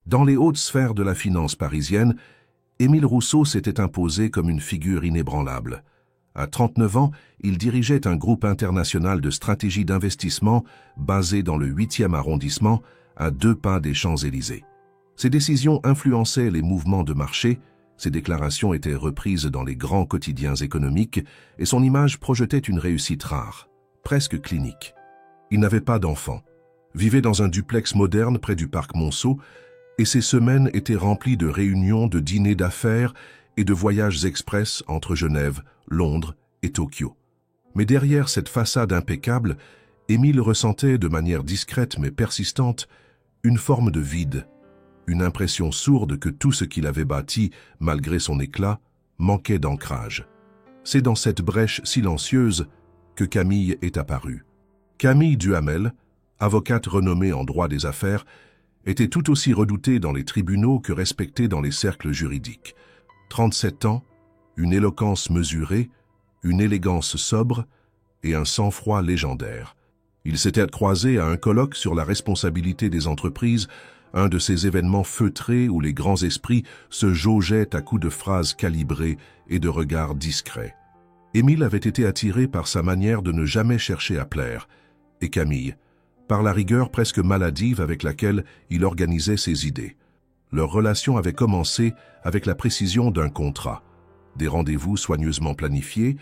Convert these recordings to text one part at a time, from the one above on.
Dans les hautes sphères de la finance parisienne, Émile Rousseau s'était imposé comme une figure inébranlable. À 39 ans, il dirigeait un groupe international de stratégie d'investissement basé dans le 8e arrondissement, à 2 pas des Champs-Élysées. Ses décisions influençaient les mouvements de marché, ses déclarations étaient reprises dans les grands quotidiens économiques et son image projetait une réussite rare, presque clinique. Il n'avait pas d'enfant, vivait dans un duplex moderne près du parc Monceau et ses semaines étaient remplies de réunions, de dîners d'affaires et de voyages express entre Genève, Londres et Tokyo. Mais derrière cette façade impeccable, Émile ressentait de manière discrète mais persistante une forme de vide, une impression sourde que tout ce qu'il avait bâti, malgré son éclat, manquait d'ancrage. C'est dans cette brèche silencieuse que Camille est apparue. Camille Duhamel, avocate renommée en droit des affaires, était tout aussi redoutée dans les tribunaux que respectée dans les cercles juridiques. 37 ans, une éloquence mesurée, une élégance sobre et un sang-froid légendaire. Il s'était croisé à un colloque sur la responsabilité des entreprises, un de ces événements feutrés où les grands esprits se jaugeaient à coups de phrases calibrées et de regards discrets. Émile avait été attiré par sa manière de ne jamais chercher à plaire, et Camille, par la rigueur presque maladive avec laquelle il organisait ses idées. Leur relation avait commencé avec la précision d'un contrat, des rendez-vous soigneusement planifiés,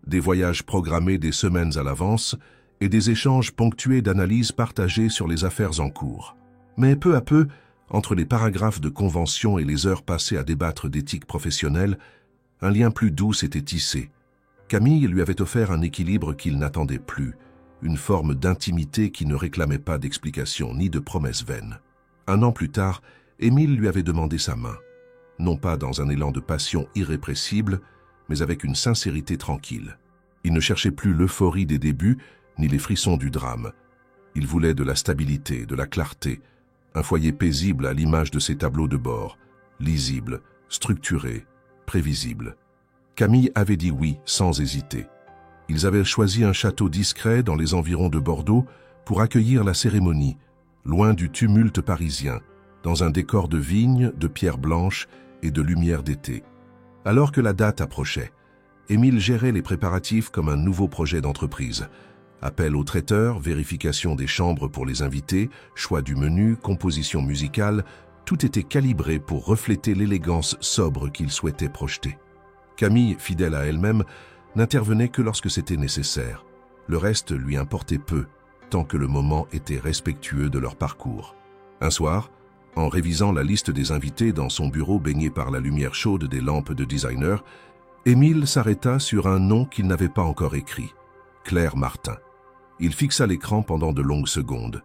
des voyages programmés des semaines à l'avance et des échanges ponctués d'analyses partagées sur les affaires en cours. Mais peu à peu, entre les paragraphes de convention et les heures passées à débattre d'éthique professionnelle, un lien plus doux s'était tissé. Camille lui avait offert un équilibre qu'il n'attendait plus, une forme d'intimité qui ne réclamait pas d'explication ni de promesses vaines. 1 an plus tard, Émile lui avait demandé sa main, non pas dans un élan de passion irrépressible, mais avec une sincérité tranquille. Il ne cherchait plus l'euphorie des débuts, ni les frissons du drame. Il voulait de la stabilité, de la clarté, un foyer paisible à l'image de ses tableaux de bord, lisible, structuré, prévisible. Camille avait dit oui sans hésiter. Ils avaient choisi un château discret dans les environs de Bordeaux pour accueillir la cérémonie, loin du tumulte parisien, dans un décor de vignes, de pierres blanches et de lumière d'été. Alors que la date approchait, Émile gérait les préparatifs comme un nouveau projet d'entreprise. Appel au traiteur, vérification des chambres pour les invités, choix du menu, composition musicale, tout était calibré pour refléter l'élégance sobre qu'il souhaitait projeter. Camille, fidèle à elle-même, n'intervenait que lorsque c'était nécessaire. Le reste lui importait peu, tant que le moment était respectueux de leur parcours. Un soir, en révisant la liste des invités dans son bureau baigné par la lumière chaude des lampes de designer, Émile s'arrêta sur un nom qu'il n'avait pas encore écrit, Claire Martin. Il fixa l'écran pendant de longues secondes.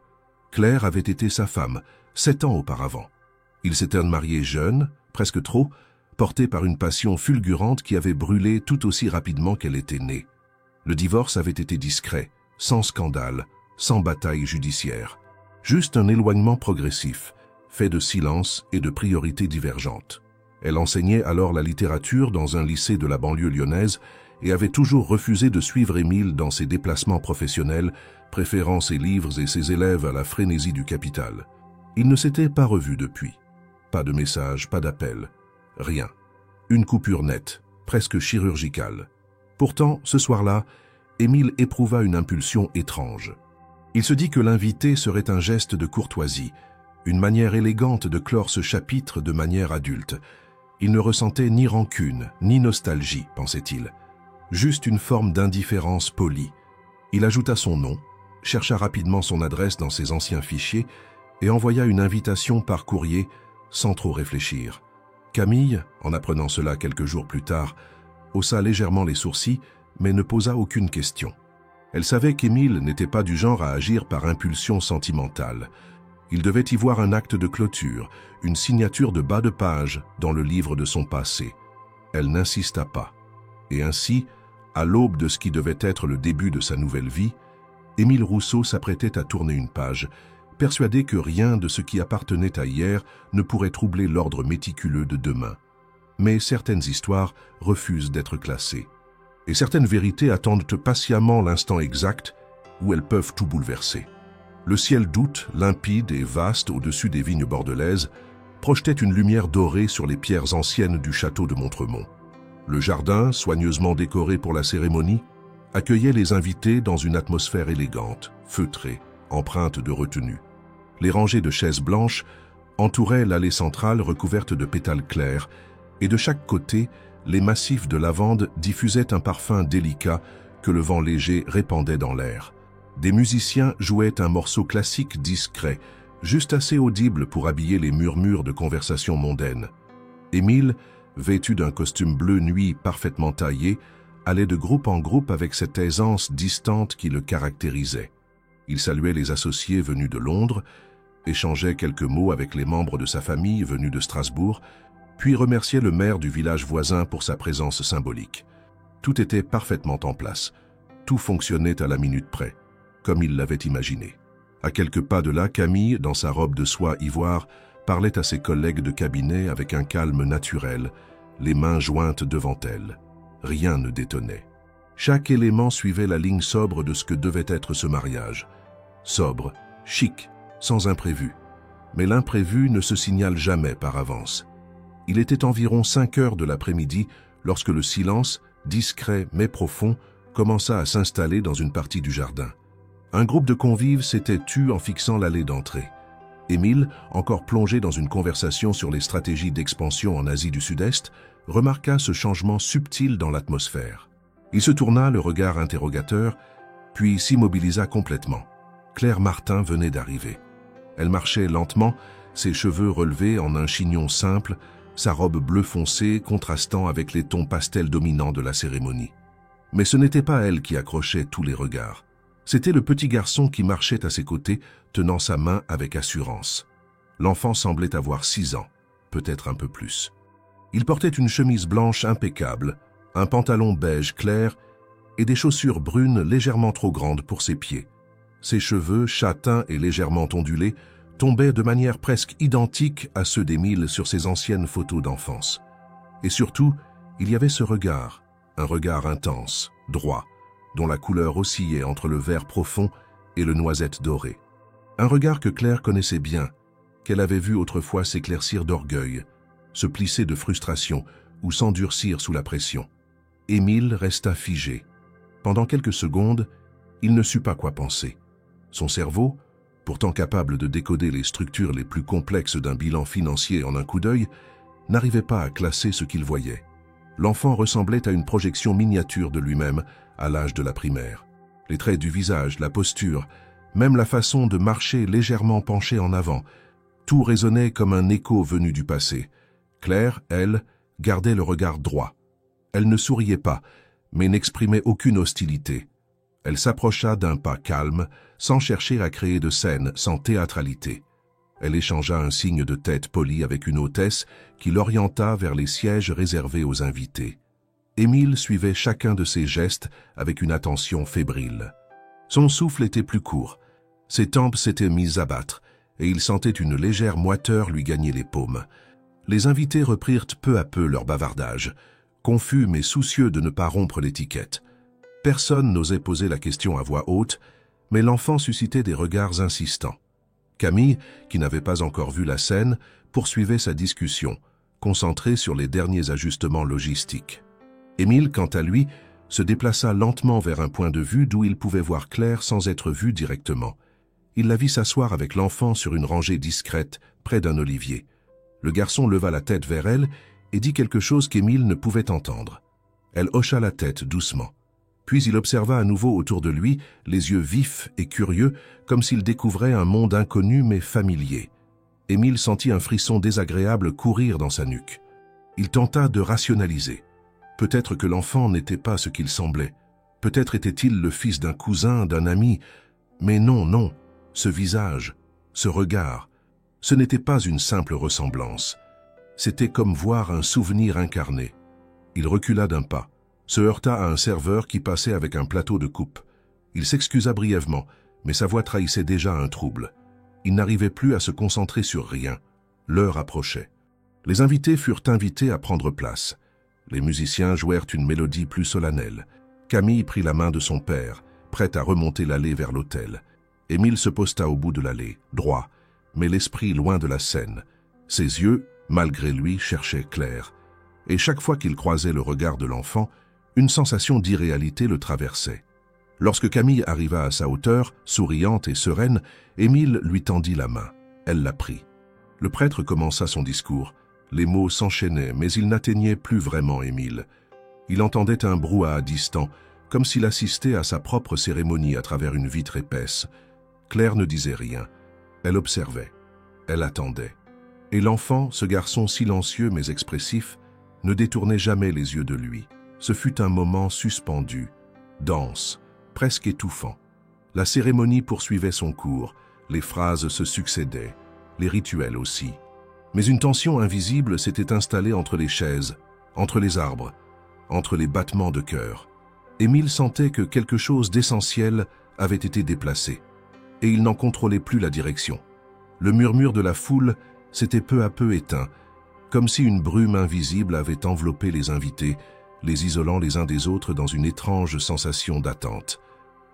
Claire avait été sa femme, 7 ans auparavant. Ils s'étaient mariés jeunes, presque trop, portés par une passion fulgurante qui avait brûlé tout aussi rapidement qu'elle était née. Le divorce avait été discret, sans scandale, sans bataille judiciaire. Juste un éloignement progressif, fait de silence et de priorités divergentes. Elle enseignait alors la littérature dans un lycée de la banlieue lyonnaise et avait toujours refusé de suivre Émile dans ses déplacements professionnels, préférant ses livres et ses élèves à la frénésie du capital. Ils ne s'étaient pas revus depuis. Pas de message, pas d'appel. Rien. Une coupure nette, presque chirurgicale. Pourtant, ce soir-là, Émile éprouva une impulsion étrange. Il se dit que l'invité serait un geste de courtoisie, une manière élégante de clore ce chapitre de manière adulte. Il ne ressentait ni rancune, ni nostalgie, pensait-il. Juste une forme d'indifférence polie. Il ajouta son nom, chercha rapidement son adresse dans ses anciens fichiers et envoya une invitation par courrier sans trop réfléchir. Camille, en apprenant cela quelques jours plus tard, haussa légèrement les sourcils, mais ne posa aucune question. Elle savait qu'Émile n'était pas du genre à agir par impulsion sentimentale. Il devait y voir un acte de clôture, une signature de bas de page dans le livre de son passé. Elle n'insista pas. Et ainsi, à l'aube de ce qui devait être le début de sa nouvelle vie, Émile Rousseau s'apprêtait à tourner une page, persuadé que rien de ce qui appartenait à hier ne pourrait troubler l'ordre méticuleux de demain. Mais certaines histoires refusent d'être classées. Et certaines vérités attendent patiemment l'instant exact où elles peuvent tout bouleverser. Le ciel d'août, limpide et vaste au-dessus des vignes bordelaises, projetait une lumière dorée sur les pierres anciennes du château de Montremont. Le jardin, soigneusement décoré pour la cérémonie, accueillait les invités dans une atmosphère élégante, feutrée, empreinte de retenue. Les rangées de chaises blanches entouraient l'allée centrale recouverte de pétales clairs, et de chaque côté, les massifs de lavande diffusaient un parfum délicat que le vent léger répandait dans l'air. Des musiciens jouaient un morceau classique discret, juste assez audible pour habiller les murmures de conversations mondaines. Émile, vêtu d'un costume bleu nuit parfaitement taillé, allait de groupe en groupe avec cette aisance distante qui le caractérisait. Il saluait les associés venus de Londres, échangeait quelques mots avec les membres de sa famille venus de Strasbourg, puis remerciait le maire du village voisin pour sa présence symbolique. Tout était parfaitement en place. Tout fonctionnait à la minute près, comme il l'avait imaginé. À quelques pas de là, Camille, dans sa robe de soie ivoire, parlait à ses collègues de cabinet avec un calme naturel, les mains jointes devant elle. Rien ne détonnait. Chaque élément suivait la ligne sobre de ce que devait être ce mariage. Sobre, chic, sans imprévu. Mais l'imprévu ne se signale jamais par avance. Il était environ 5 heures de l'après-midi lorsque le silence, discret mais profond, commença à s'installer dans une partie du jardin. Un groupe de convives s'était tu en fixant l'allée d'entrée. Émile, encore plongé dans une conversation sur les stratégies d'expansion en Asie du Sud-Est, remarqua ce changement subtil dans l'atmosphère. Il se tourna, le regard interrogateur, puis s'immobilisa complètement. Claire Martin venait d'arriver. Elle marchait lentement, ses cheveux relevés en un chignon simple, sa robe bleu foncé contrastant avec les tons pastels dominants de la cérémonie. Mais ce n'était pas elle qui accrochait tous les regards. C'était le petit garçon qui marchait à ses côtés, tenant sa main avec assurance. L'enfant semblait avoir 6 ans, peut-être un peu plus. Il portait une chemise blanche impeccable, un pantalon beige clair et des chaussures brunes légèrement trop grandes pour ses pieds. Ses cheveux, châtains et légèrement ondulés, tombaient de manière presque identique à ceux d'Émile sur ses anciennes photos d'enfance. Et surtout, il y avait ce regard, un regard intense, droit, dont la couleur oscillait entre le vert profond et le noisette doré. Un regard que Claire connaissait bien, qu'elle avait vu autrefois s'éclaircir d'orgueil, se plisser de frustration ou s'endurcir sous la pression. Émile resta figé. Pendant quelques secondes, il ne sut pas quoi penser. Son cerveau, pourtant capable de décoder les structures les plus complexes d'un bilan financier en un coup d'œil, n'arrivait pas à classer ce qu'il voyait. L'enfant ressemblait à une projection miniature de lui-même à l'âge de la primaire. Les traits du visage, la posture, même la façon de marcher légèrement penché en avant, tout résonnait comme un écho venu du passé. Claire, elle, gardait le regard droit. Elle ne souriait pas, mais n'exprimait aucune hostilité. Elle s'approcha d'un pas calme, sans chercher à créer de scène, sans théâtralité. Elle échangea un signe de tête poli avec une hôtesse qui l'orienta vers les sièges réservés aux invités. Émile suivait chacun de ses gestes avec une attention fébrile. Son souffle était plus court, ses tempes s'étaient mises à battre, et il sentait une légère moiteur lui gagner les paumes. Les invités reprirent peu à peu leur bavardage, confus mais soucieux de ne pas rompre l'étiquette. Personne n'osait poser la question à voix haute, mais l'enfant suscitait des regards insistants. Camille, qui n'avait pas encore vu la scène, poursuivait sa discussion, concentrée sur les derniers ajustements logistiques. Émile, quant à lui, se déplaça lentement vers un point de vue d'où il pouvait voir Claire sans être vu directement. Il la vit s'asseoir avec l'enfant sur une rangée discrète, près d'un olivier. Le garçon leva la tête vers elle et dit quelque chose qu'Émile ne pouvait entendre. Elle hocha la tête doucement. Puis il observa à nouveau autour de lui, les yeux vifs et curieux, comme s'il découvrait un monde inconnu mais familier. Émile sentit un frisson désagréable courir dans sa nuque. Il tenta de rationaliser. Peut-être que l'enfant n'était pas ce qu'il semblait. Peut-être était-il le fils d'un cousin, d'un ami. Mais non, ce visage, ce regard, ce n'était pas une simple ressemblance. C'était comme voir un souvenir incarné. Il recula d'un pas, se heurta à un serveur qui passait avec un plateau de coupe. Il s'excusa brièvement, mais sa voix trahissait déjà un trouble. Il n'arrivait plus à se concentrer sur rien. L'heure approchait. Les invités furent invités à prendre place. Les musiciens jouèrent une mélodie plus solennelle. Camille prit la main de son père, prête à remonter l'allée vers l'autel. Émile se posta au bout de l'allée, droit, mais l'esprit loin de la scène. Ses yeux, malgré lui, cherchaient Claire. Et chaque fois qu'il croisait le regard de l'enfant, une sensation d'irréalité le traversait. Lorsque Camille arriva à sa hauteur, souriante et sereine, Émile lui tendit la main. Elle la prit. Le prêtre commença son discours. Les mots s'enchaînaient, mais ils n'atteignaient plus vraiment Émile. Il entendait un brouhaha distant, comme s'il assistait à sa propre cérémonie à travers une vitre épaisse. Claire ne disait rien. Elle observait. Elle attendait. Et l'enfant, ce garçon silencieux mais expressif, ne détournait jamais les yeux de lui. Ce fut un moment suspendu, dense, presque étouffant. La cérémonie poursuivait son cours, les phrases se succédaient, les rituels aussi. Mais une tension invisible s'était installée entre les chaises, entre les arbres, entre les battements de cœur. Émile sentait que quelque chose d'essentiel avait été déplacé, et il n'en contrôlait plus la direction. Le murmure de la foule s'était peu à peu éteint, comme si une brume invisible avait enveloppé les invités, les isolant les uns des autres dans une étrange sensation d'attente.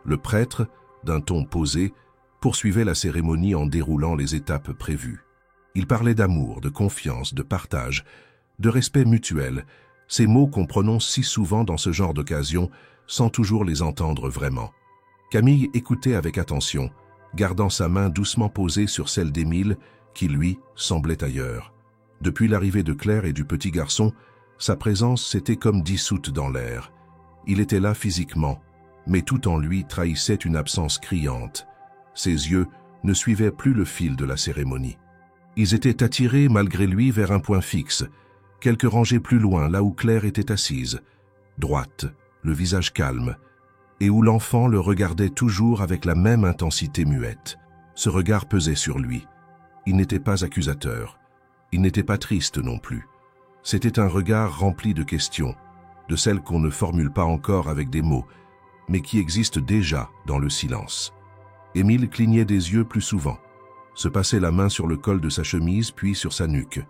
Le prêtre, d'un ton posé, poursuivait la cérémonie en déroulant les étapes prévues. Il parlait d'amour, de confiance, de partage, de respect mutuel, ces mots qu'on prononce si souvent dans ce genre d'occasion sans toujours les entendre vraiment. Camille écoutait avec attention, gardant sa main doucement posée sur celle d'Émile, qui, lui, semblait ailleurs. Depuis l'arrivée de Claire et du petit garçon, sa présence s'était comme dissoute dans l'air. Il était là physiquement, mais tout en lui trahissait une absence criante. Ses yeux ne suivaient plus le fil de la cérémonie. Ils étaient attirés malgré lui vers un point fixe, quelques rangées plus loin, là où Claire était assise, droite, le visage calme, et où l'enfant le regardait toujours avec la même intensité muette. Ce regard pesait sur lui. Il n'était pas accusateur. Il n'était pas triste non plus. C'était un regard rempli de questions, de celles qu'on ne formule pas encore avec des mots, mais qui existent déjà dans le silence. Émile clignait des yeux plus souvent, se passait la main sur le col de sa chemise puis sur sa nuque.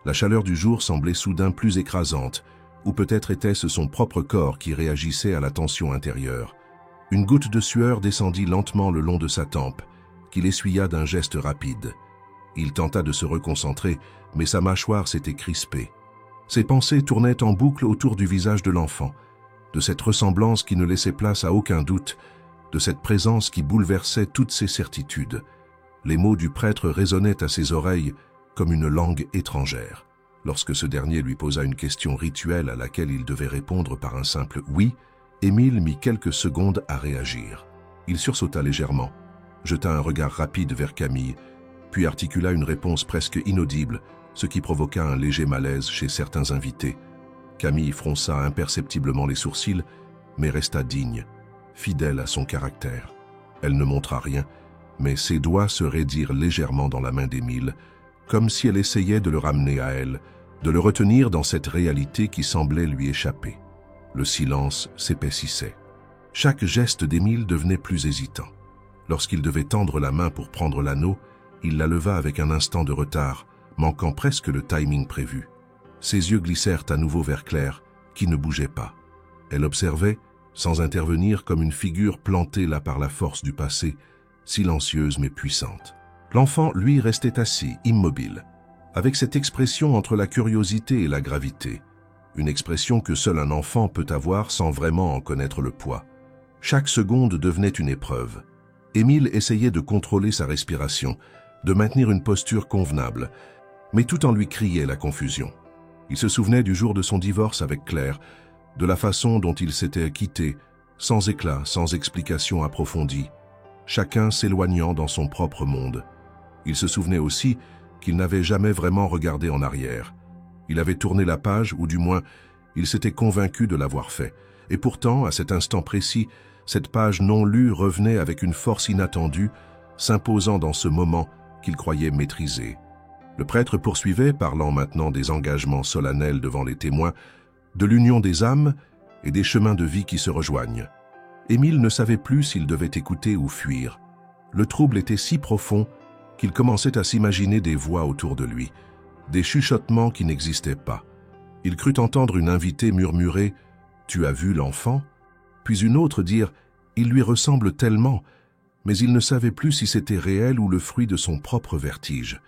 La chaleur du jour semblait soudain plus écrasante, ou peut-être était-ce son propre corps qui réagissait à la tension intérieure. Une goutte de sueur descendit lentement le long de sa tempe, qu'il essuya d'un geste rapide. Il tenta de se reconcentrer, mais sa mâchoire s'était crispée. Ses pensées tournaient en boucle autour du visage de l'enfant, de cette ressemblance qui ne laissait place à aucun doute, de cette présence qui bouleversait toutes ses certitudes. Les mots du prêtre résonnaient à ses oreilles comme une langue étrangère. Lorsque ce dernier lui posa une question rituelle à laquelle il devait répondre par un simple « oui », Émile mit quelques secondes à réagir. Il sursauta légèrement, jeta un regard rapide vers Camille, puis articula une réponse presque inaudible, ce qui provoqua un léger malaise chez certains invités. Camille fronça imperceptiblement les sourcils, mais resta digne, fidèle à son caractère. Elle ne montra rien, mais ses doigts se raidirent légèrement dans la main d'Émile, comme si elle essayait de le ramener à elle, de le retenir dans cette réalité qui semblait lui échapper. Le silence s'épaississait. Chaque geste d'Émile devenait plus hésitant. Lorsqu'il devait tendre la main pour prendre l'anneau, il la leva avec un instant de retard, manquant presque le timing prévu. Ses yeux glissèrent à nouveau vers Claire, qui ne bougeait pas. Elle observait, sans intervenir, comme une figure plantée là par la force du passé, silencieuse mais puissante. L'enfant, lui, restait assis, immobile, avec cette expression entre la curiosité et la gravité, une expression que seul un enfant peut avoir sans vraiment en connaître le poids. Chaque seconde devenait une épreuve. Émile essayait de contrôler sa respiration, de maintenir une posture convenable, mais tout en lui criait la confusion. Il se souvenait du jour de son divorce avec Claire, de la façon dont il s'était quitté, sans éclat, sans explication approfondie, chacun s'éloignant dans son propre monde. Il se souvenait aussi qu'il n'avait jamais vraiment regardé en arrière. Il avait tourné la page, ou du moins, il s'était convaincu de l'avoir fait. Et pourtant, à cet instant précis, cette page non lue revenait avec une force inattendue, s'imposant dans ce moment qu'il croyait maîtriser. Le prêtre poursuivait, parlant maintenant des engagements solennels devant les témoins, de l'union des âmes et des chemins de vie qui se rejoignent. Émile ne savait plus s'il devait écouter ou fuir. Le trouble était si profond qu'il commençait à s'imaginer des voix autour de lui, des chuchotements qui n'existaient pas. Il crut entendre une invitée murmurer « Tu as vu l'enfant ?» puis une autre dire « Il lui ressemble tellement », mais il ne savait plus si c'était réel ou le fruit de son propre vertige.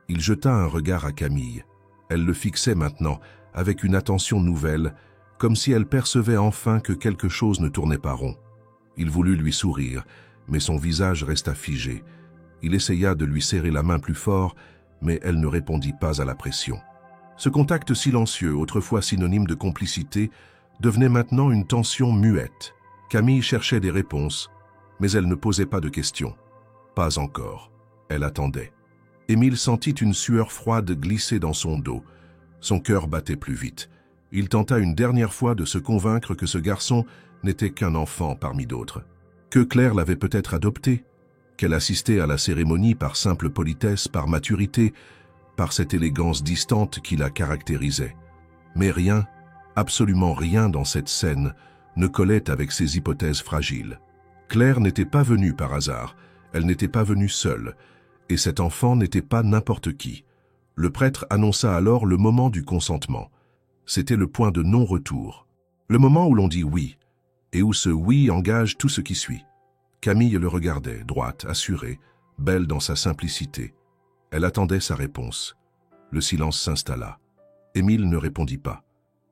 Il jeta un regard à Camille. Elle le fixait maintenant, avec une attention nouvelle, comme si elle percevait enfin que quelque chose ne tournait pas rond. Il voulut lui sourire, mais son visage resta figé. Il essaya de lui serrer la main plus fort, mais elle ne répondit pas à la pression. Ce contact silencieux, autrefois synonyme de complicité, devenait maintenant une tension muette. Camille cherchait des réponses, mais elle ne posait pas de questions. Pas encore. Elle attendait. Émile sentit une sueur froide glisser dans son dos. Son cœur battait plus vite. Il tenta une dernière fois de se convaincre que ce garçon n'était qu'un enfant parmi d'autres. Que Claire l'avait peut-être adopté, qu'elle assistait à la cérémonie par simple politesse, par maturité, par cette élégance distante qui la caractérisait. Mais rien, absolument rien dans cette scène, ne collait avec ces hypothèses fragiles. Claire n'était pas venue par hasard, elle n'était pas venue seule, et cet enfant n'était pas n'importe qui. Le prêtre annonça alors le moment du consentement. C'était le point de non-retour. Le moment où l'on dit oui, et où ce oui engage tout ce qui suit. Camille le regardait, droite, assurée, belle dans sa simplicité. Elle attendait sa réponse. Le silence s'installa. Émile ne répondit pas.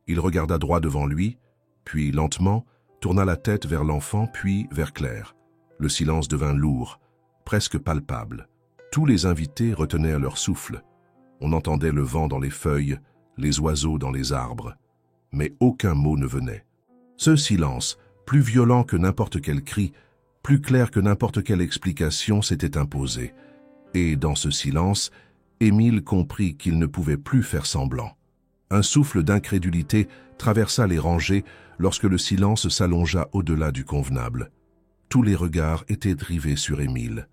Il regarda droit devant lui, puis lentement, tourna la tête vers l'enfant, puis vers Claire. Le silence devint lourd, presque palpable. Tous les invités retenaient leur souffle. On entendait le vent dans les feuilles, les oiseaux dans les arbres. Mais aucun mot ne venait. Ce silence, plus violent que n'importe quel cri, plus clair que n'importe quelle explication, s'était imposé. Et dans ce silence, Émile comprit qu'il ne pouvait plus faire semblant. Un souffle d'incrédulité traversa les rangées lorsque le silence s'allongea au-delà du convenable. Tous les regards étaient rivés sur Émile.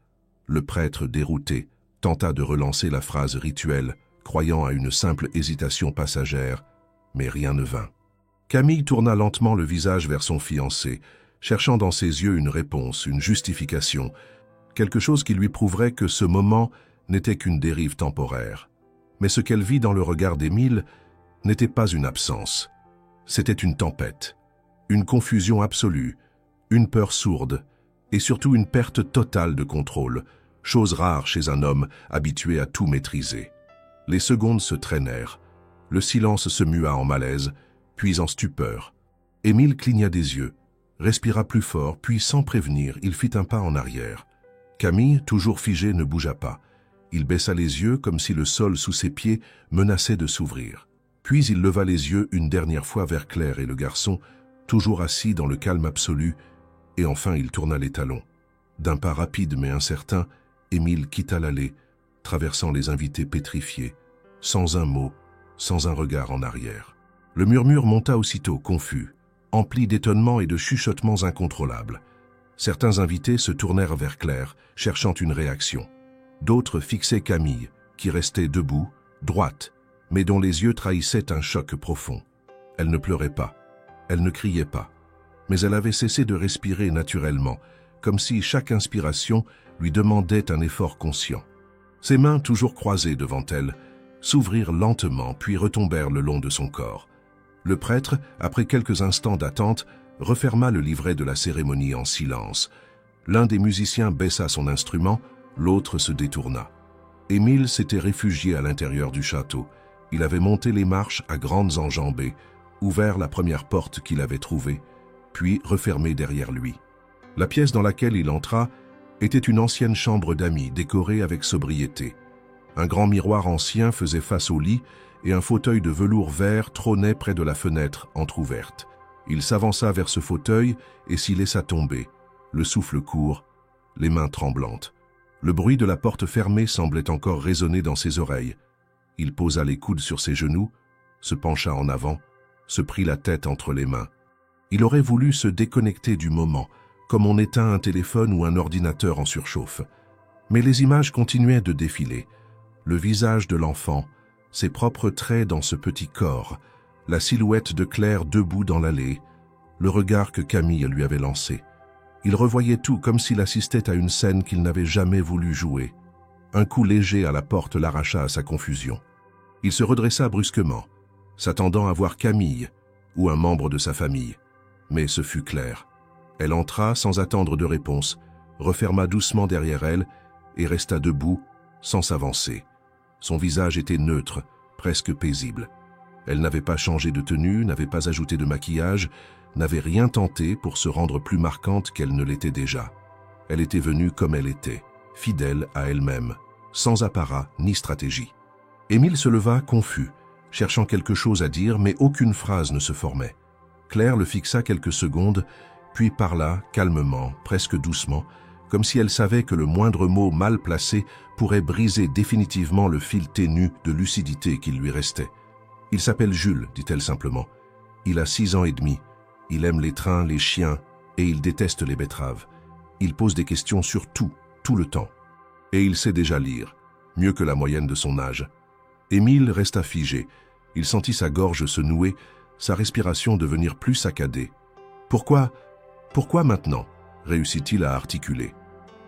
Le prêtre, dérouté, tenta de relancer la phrase rituelle, croyant à une simple hésitation passagère, mais rien ne vint. Camille tourna lentement le visage vers son fiancé, cherchant dans ses yeux une réponse, une justification, quelque chose qui lui prouverait que ce moment n'était qu'une dérive temporaire. Mais ce qu'elle vit dans le regard d'Émile n'était pas une absence. C'était une tempête, une confusion absolue, une peur sourde, et surtout une perte totale de contrôle, chose rare chez un homme habitué à tout maîtriser. Les secondes se traînèrent. Le silence se mua en malaise, puis en stupeur. Émile cligna des yeux, respira plus fort, puis sans prévenir, il fit un pas en arrière. Camille, toujours figée, ne bougea pas. Il baissa les yeux comme si le sol sous ses pieds menaçait de s'ouvrir. Puis il leva les yeux une dernière fois vers Claire et le garçon, toujours assis dans le calme absolu, et enfin il tourna les talons. D'un pas rapide mais incertain, Émile quitta l'allée, traversant les invités pétrifiés, sans un mot, sans un regard en arrière. Le murmure monta aussitôt, confus, empli d'étonnements et de chuchotements incontrôlables. Certains invités se tournèrent vers Claire, cherchant une réaction. D'autres fixaient Camille, qui restait debout, droite, mais dont les yeux trahissaient un choc profond. Elle ne pleurait pas, elle ne criait pas, mais elle avait cessé de respirer naturellement, comme si chaque inspiration lui demandait un effort conscient. Ses mains, toujours croisées devant elle, s'ouvrirent lentement puis retombèrent le long de son corps. Le prêtre, après quelques instants d'attente, referma le livret de la cérémonie en silence. L'un des musiciens baissa son instrument, l'autre se détourna. Émile s'était réfugié à l'intérieur du château. Il avait monté les marches à grandes enjambées, ouvert la première porte qu'il avait trouvée, puis refermée derrière lui. La pièce dans laquelle il entra était une ancienne chambre d'amis décorée avec sobriété. Un grand miroir ancien faisait face au lit et un fauteuil de velours vert trônait près de la fenêtre entr'ouverte. Il s'avança vers ce fauteuil et s'y laissa tomber, le souffle court, les mains tremblantes. Le bruit de la porte fermée semblait encore résonner dans ses oreilles. Il posa les coudes sur ses genoux, se pencha en avant, se prit la tête entre les mains. Il aurait voulu se déconnecter du moment, comme on éteint un téléphone ou un ordinateur en surchauffe. Mais les images continuaient de défiler. Le visage de l'enfant, ses propres traits dans ce petit corps, la silhouette de Claire debout dans l'allée, le regard que Camille lui avait lancé. Il revoyait tout comme s'il assistait à une scène qu'il n'avait jamais voulu jouer. Un coup léger à la porte l'arracha à sa confusion. Il se redressa brusquement, s'attendant à voir Camille ou un membre de sa famille. Mais ce fut Claire. Elle entra sans attendre de réponse, referma doucement derrière elle et resta debout sans s'avancer. Son visage était neutre, presque paisible. Elle n'avait pas changé de tenue, n'avait pas ajouté de maquillage, n'avait rien tenté pour se rendre plus marquante qu'elle ne l'était déjà. Elle était venue comme elle était, fidèle à elle-même, sans apparat ni stratégie. Émile se leva confus, cherchant quelque chose à dire, mais aucune phrase ne se formait. Claire le fixa quelques secondes, puis parla calmement, presque doucement, comme si elle savait que le moindre mot mal placé pourrait briser définitivement le fil ténu de lucidité qu'il lui restait. « Il s'appelle Jules », dit-elle simplement. « Il a 6 ans et demi. Il aime les trains, les chiens, et il déteste les betteraves. Il pose des questions sur tout le temps. Et il sait déjà lire, mieux que la moyenne de son âge. » Émile resta figé. Il sentit sa gorge se nouer, sa respiration devenir plus saccadée. « Pourquoi maintenant ?» réussit-il à articuler.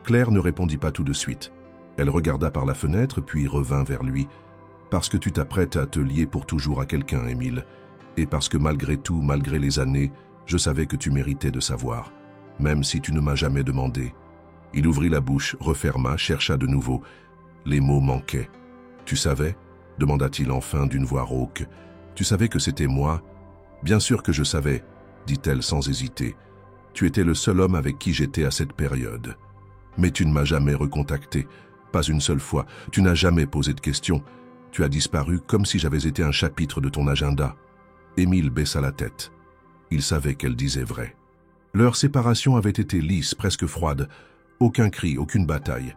Claire ne répondit pas tout de suite. Elle regarda par la fenêtre, puis revint vers lui. « Parce que tu t'apprêtes à te lier pour toujours à quelqu'un, Émile. Et parce que malgré tout, malgré les années, je savais que tu méritais de savoir, même si tu ne m'as jamais demandé. » Il ouvrit la bouche, referma, chercha de nouveau. Les mots manquaient. « Tu savais ?» demanda-t-il enfin d'une voix rauque. « Tu savais que c'était moi ?»« Bien sûr que je savais, » dit-elle sans hésiter. « Tu étais le seul homme avec qui j'étais à cette période. Mais tu ne m'as jamais recontacté, pas une seule fois. Tu n'as jamais posé de questions. Tu as disparu comme si j'avais été un chapitre de ton agenda. » Émile baissa la tête. Il savait qu'elle disait vrai. Leur séparation avait été lisse, presque froide. Aucun cri, aucune bataille.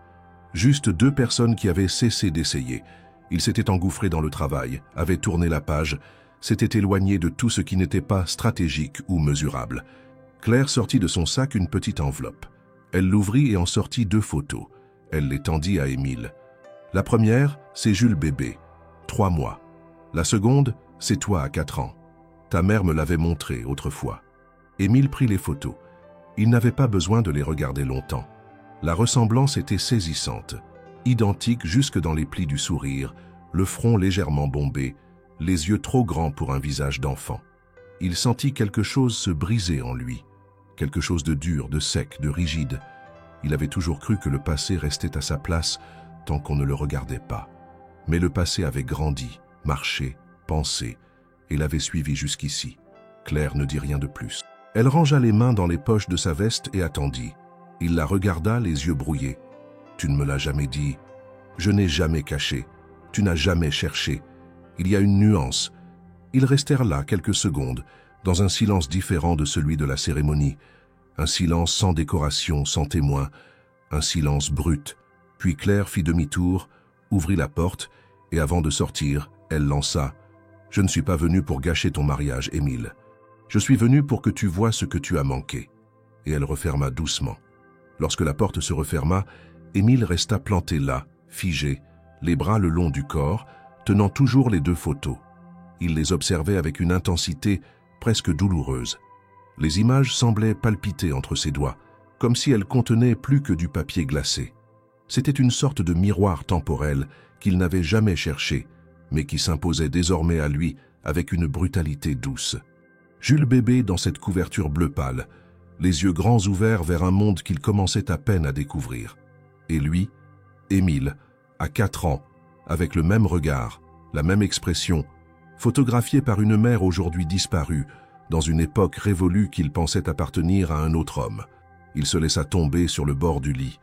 Juste 2 personnes qui avaient cessé d'essayer. Ils s'étaient engouffrés dans le travail, avaient tourné la page, s'étaient éloignés de tout ce qui n'était pas stratégique ou mesurable. Claire sortit de son sac une petite enveloppe. Elle l'ouvrit et en sortit 2 photos. Elle les tendit à Émile. La première, c'est Jules bébé, 3 mois. La seconde, c'est toi à 4 ans. Ta mère me l'avait montré autrefois. Émile prit les photos. Il n'avait pas besoin de les regarder longtemps. La ressemblance était saisissante, identique jusque dans les plis du sourire, le front légèrement bombé, les yeux trop grands pour un visage d'enfant. Il sentit quelque chose se briser en lui, quelque chose de dur, de sec, de rigide. Il avait toujours cru que le passé restait à sa place tant qu'on ne le regardait pas. Mais le passé avait grandi, marché, pensé, et l'avait suivi jusqu'ici. Claire ne dit rien de plus. Elle rangea les mains dans les poches de sa veste et attendit. Il la regarda, les yeux brouillés. « Tu ne me l'as jamais dit. Je n'ai jamais caché. Tu n'as jamais cherché. Il y a une nuance. » Ils restèrent là quelques secondes, dans un silence différent de celui de la cérémonie. Un silence sans décoration, sans témoin. Un silence brut. Puis Claire fit demi-tour, ouvrit la porte, et avant de sortir, elle lança « Je ne suis pas venue pour gâcher ton mariage, Émile. Je suis venue pour que tu vois ce que tu as manqué. » Et elle referma doucement. Lorsque la porte se referma, Émile resta planté là, figé, les bras le long du corps, tenant toujours les 2 photos. Il les observait avec une intensité presque douloureuse. Les images semblaient palpiter entre ses doigts, comme si elles contenaient plus que du papier glacé. C'était une sorte de miroir temporel qu'il n'avait jamais cherché, mais qui s'imposait désormais à lui avec une brutalité douce. Jules bébé dans cette couverture bleu pâle, les yeux grands ouverts vers un monde qu'il commençait à peine à découvrir. Et lui, Émile, à 4 ans, avec le même regard, la même expression, photographié par une mère aujourd'hui disparue, dans une époque révolue qu'il pensait appartenir à un autre homme. Il se laissa tomber sur le bord du lit.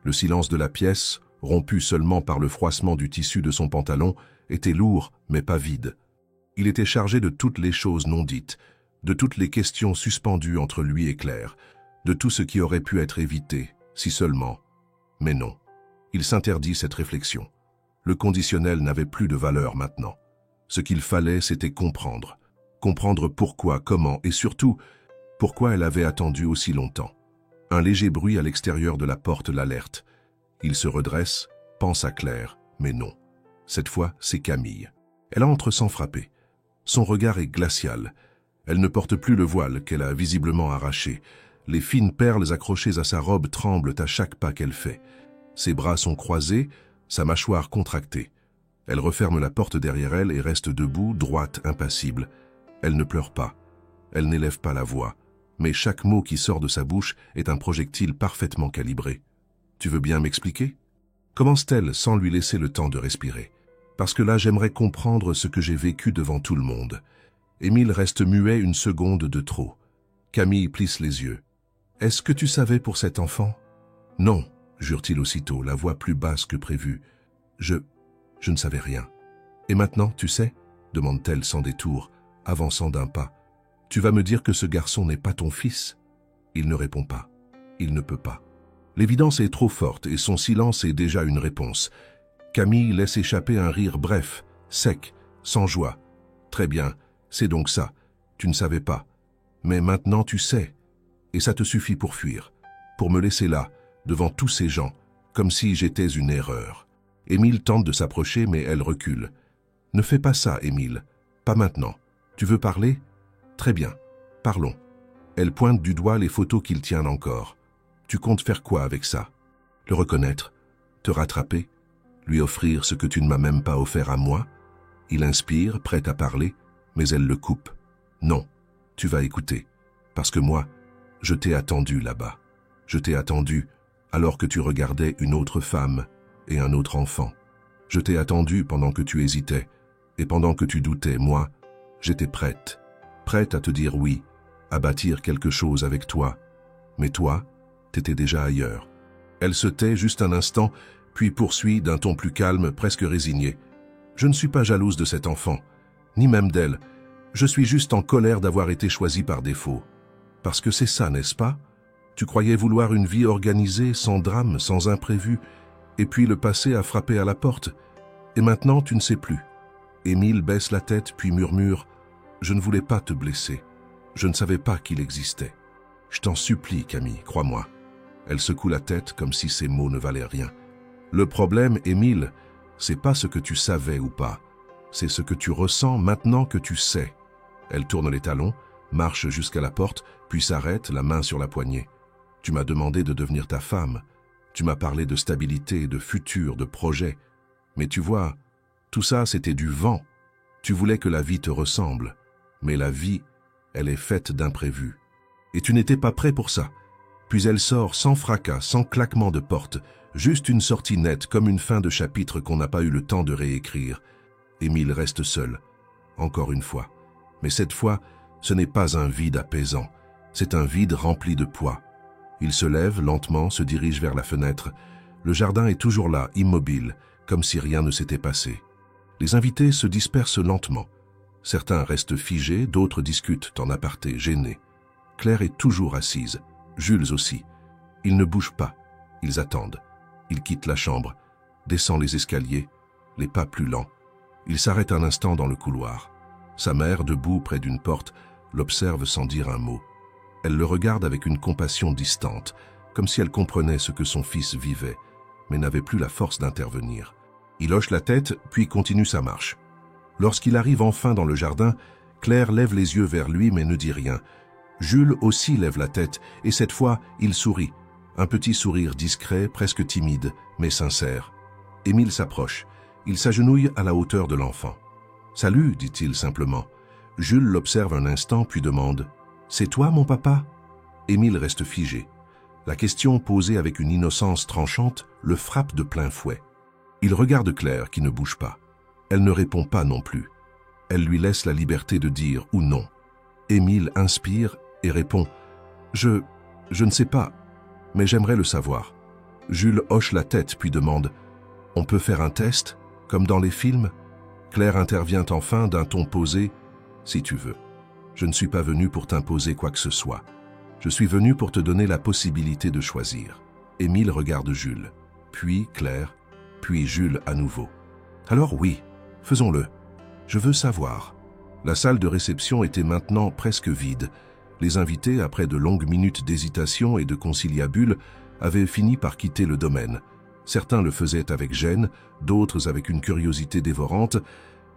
Le silence de la pièce, rompu seulement par le froissement du tissu de son pantalon, était lourd, mais pas vide. Il était chargé de toutes les choses non dites, de toutes les questions suspendues entre lui et Claire, de tout ce qui aurait pu être évité, si seulement. Mais non, il s'interdit cette réflexion. Le conditionnel n'avait plus de valeur maintenant. Ce qu'il fallait, c'était comprendre. Comprendre pourquoi, comment et surtout, pourquoi elle avait attendu aussi longtemps. Un léger bruit à l'extérieur de la porte l'alerte. Il se redresse, pense à Claire, mais non. Cette fois, c'est Camille. Elle entre sans frapper. Son regard est glacial. Elle ne porte plus le voile qu'elle a visiblement arraché. Les fines perles accrochées à sa robe tremblent à chaque pas qu'elle fait. Ses bras sont croisés, sa mâchoire contractée. Elle referme la porte derrière elle et reste debout, droite, impassible. Elle ne pleure pas. Elle n'élève pas la voix. Mais chaque mot qui sort de sa bouche est un projectile parfaitement calibré. « Tu veux bien m'expliquer » commence-t-elle sans lui laisser le temps de respirer. Parce que là, j'aimerais comprendre ce que j'ai vécu devant tout le monde. Émile reste muet une seconde de trop. Camille plisse les yeux. « Est-ce que tu savais pour cet enfant ?»« Non, jure-t-il aussitôt, la voix plus basse que prévu. Je ne savais rien. »« Et maintenant, tu sais ?» demande-t-elle sans détour, avançant d'un pas. « Tu vas me dire que ce garçon n'est pas ton fils ?» Il ne répond pas. Il ne peut pas. L'évidence est trop forte et son silence est déjà une réponse. Camille laisse échapper un rire bref, sec, sans joie. « Très bien, c'est donc ça. Tu ne savais pas. Mais maintenant tu sais. Et ça te suffit pour fuir, pour me laisser là, devant tous ces gens, comme si j'étais une erreur. » Émile tente de s'approcher, mais elle recule. « Ne fais pas ça, Émile. Pas maintenant. Tu veux parler ? Très bien. Parlons. » Elle pointe du doigt les photos qu'il tient encore. « Tu comptes faire quoi avec ça ? Le reconnaître ? Te rattraper ? Lui offrir ce que tu ne m'as même pas offert à moi ?» Il inspire, prêt à parler, mais elle le coupe. « Non, tu vas écouter. Parce que moi, je t'ai attendu là-bas. Je t'ai attendu alors que tu regardais une autre femme et un autre enfant. Je t'ai attendu pendant que tu hésitais et pendant que tu doutais. Moi, j'étais prête à te dire oui, à bâtir quelque chose avec toi. Mais toi, t'étais déjà ailleurs. » Elle se tait juste un instant, puis poursuit d'un ton plus calme, presque résigné. « Je ne suis pas jalouse de cet enfant, ni même d'elle. Je suis juste en colère d'avoir été choisie par défaut. Parce que c'est ça, n'est-ce pas? Tu croyais vouloir une vie organisée, sans drame, sans imprévu, et puis le passé a frappé à la porte. Et maintenant, tu ne sais plus. » Émile baisse la tête, puis murmure « Je ne voulais pas te blesser. Je ne savais pas qu'il existait. Je t'en supplie, Camille, crois-moi. » Elle secoue la tête comme si ces mots ne valaient rien. « Le problème, Émile, c'est pas ce que tu savais ou pas. C'est ce que tu ressens maintenant que tu sais. » Elle tourne les talons, marche jusqu'à la porte, puis s'arrête, la main sur la poignée. « Tu m'as demandé de devenir ta femme. Tu m'as parlé de stabilité, de futur, de projet. Mais tu vois, tout ça, c'était du vent. Tu voulais que la vie te ressemble. Mais la vie, elle est faite d'imprévus. Et tu n'étais pas prêt pour ça. » Puis elle sort sans fracas, sans claquement de porte, juste une sortie nette, comme une fin de chapitre qu'on n'a pas eu le temps de réécrire. Émile reste seul, encore une fois. Mais cette fois, ce n'est pas un vide apaisant, c'est un vide rempli de poids. Il se lève lentement, se dirige vers la fenêtre. Le jardin est toujours là, immobile, comme si rien ne s'était passé. Les invités se dispersent lentement. Certains restent figés, d'autres discutent en aparté, gênés. Claire est toujours assise. Jules aussi. Ils ne bougent pas. Ils attendent. Il quitte la chambre, descend les escaliers, les pas plus lents. Il s'arrête un instant dans le couloir. Sa mère, debout près d'une porte, l'observe sans dire un mot. Elle le regarde avec une compassion distante, comme si elle comprenait ce que son fils vivait, mais n'avait plus la force d'intervenir. Il hoche la tête, puis continue sa marche. Lorsqu'il arrive enfin dans le jardin, Claire lève les yeux vers lui mais ne dit rien. Jules aussi lève la tête, et cette fois, il sourit. Un petit sourire discret, presque timide, mais sincère. Émile s'approche. Il s'agenouille à la hauteur de l'enfant. « Salut », dit-il simplement. Jules l'observe un instant, puis demande « C'est toi, mon papa ?» Émile reste figé. La question posée avec une innocence tranchante le frappe de plein fouet. Il regarde Claire, qui ne bouge pas. Elle ne répond pas non plus. Elle lui laisse la liberté de dire ou non. Émile inspire et répond « Je ne sais pas, mais j'aimerais le savoir. » Jules hoche la tête puis demande « On peut faire un test, comme dans les films ?» Claire intervient enfin d'un ton posé « Si tu veux. Je ne suis pas venu pour t'imposer quoi que ce soit. Je suis venu pour te donner la possibilité de choisir. » Émile regarde Jules, puis Claire, puis Jules à nouveau. « Alors oui, faisons-le. Je veux savoir. » La salle de réception était maintenant presque vide. Les invités, après de longues minutes d'hésitation et de conciliabule, avaient fini par quitter le domaine. Certains le faisaient avec gêne, d'autres avec une curiosité dévorante,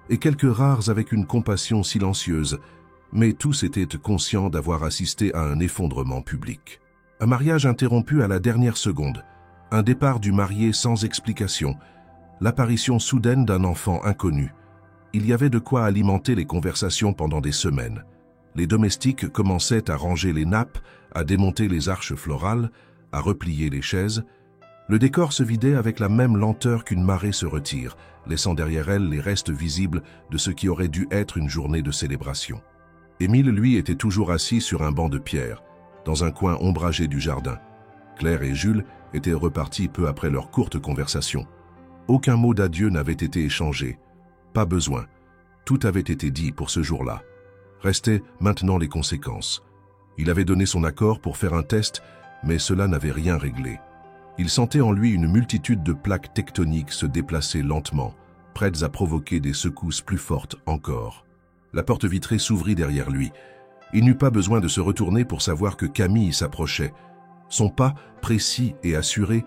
et quelques rares avec une compassion silencieuse, mais tous étaient conscients d'avoir assisté à un effondrement public. Un mariage interrompu à la dernière seconde, un départ du marié sans explication, l'apparition soudaine d'un enfant inconnu. Il y avait de quoi alimenter les conversations pendant des semaines. Les domestiques commençaient à ranger les nappes, à démonter les arches florales, à replier les chaises. Le décor se vidait avec la même lenteur qu'une marée se retire, laissant derrière elle les restes visibles de ce qui aurait dû être une journée de célébration. Émile, lui, était toujours assis sur un banc de pierre, dans un coin ombragé du jardin. Claire et Jules étaient repartis peu après leur courte conversation. Aucun mot d'adieu n'avait été échangé. Pas besoin. Tout avait été dit pour ce jour-là. Restaient maintenant les conséquences. Il avait donné son accord pour faire un test, mais cela n'avait rien réglé. Il sentait en lui une multitude de plaques tectoniques se déplacer lentement, prêtes à provoquer des secousses plus fortes encore. La porte vitrée s'ouvrit derrière lui. Il n'eut pas besoin de se retourner pour savoir que Camille s'approchait. Son pas, précis et assuré,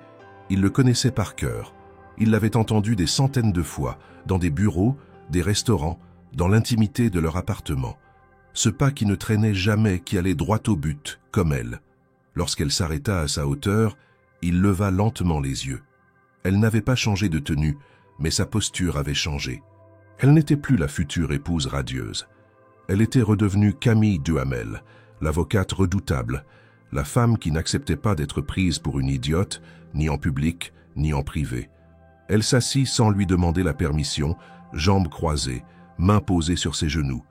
il le connaissait par cœur. Il l'avait entendu des centaines de fois, dans des bureaux, des restaurants, dans l'intimité de leur appartement. Ce pas qui ne traînait jamais, qui allait droit au but, comme elle. Lorsqu'elle s'arrêta à sa hauteur, il leva lentement les yeux. Elle n'avait pas changé de tenue, mais sa posture avait changé. Elle n'était plus la future épouse radieuse. Elle était redevenue Camille Duhamel, l'avocate redoutable, la femme qui n'acceptait pas d'être prise pour une idiote, ni en public, ni en privé. Elle s'assit sans lui demander la permission, jambes croisées, mains posées sur ses genoux.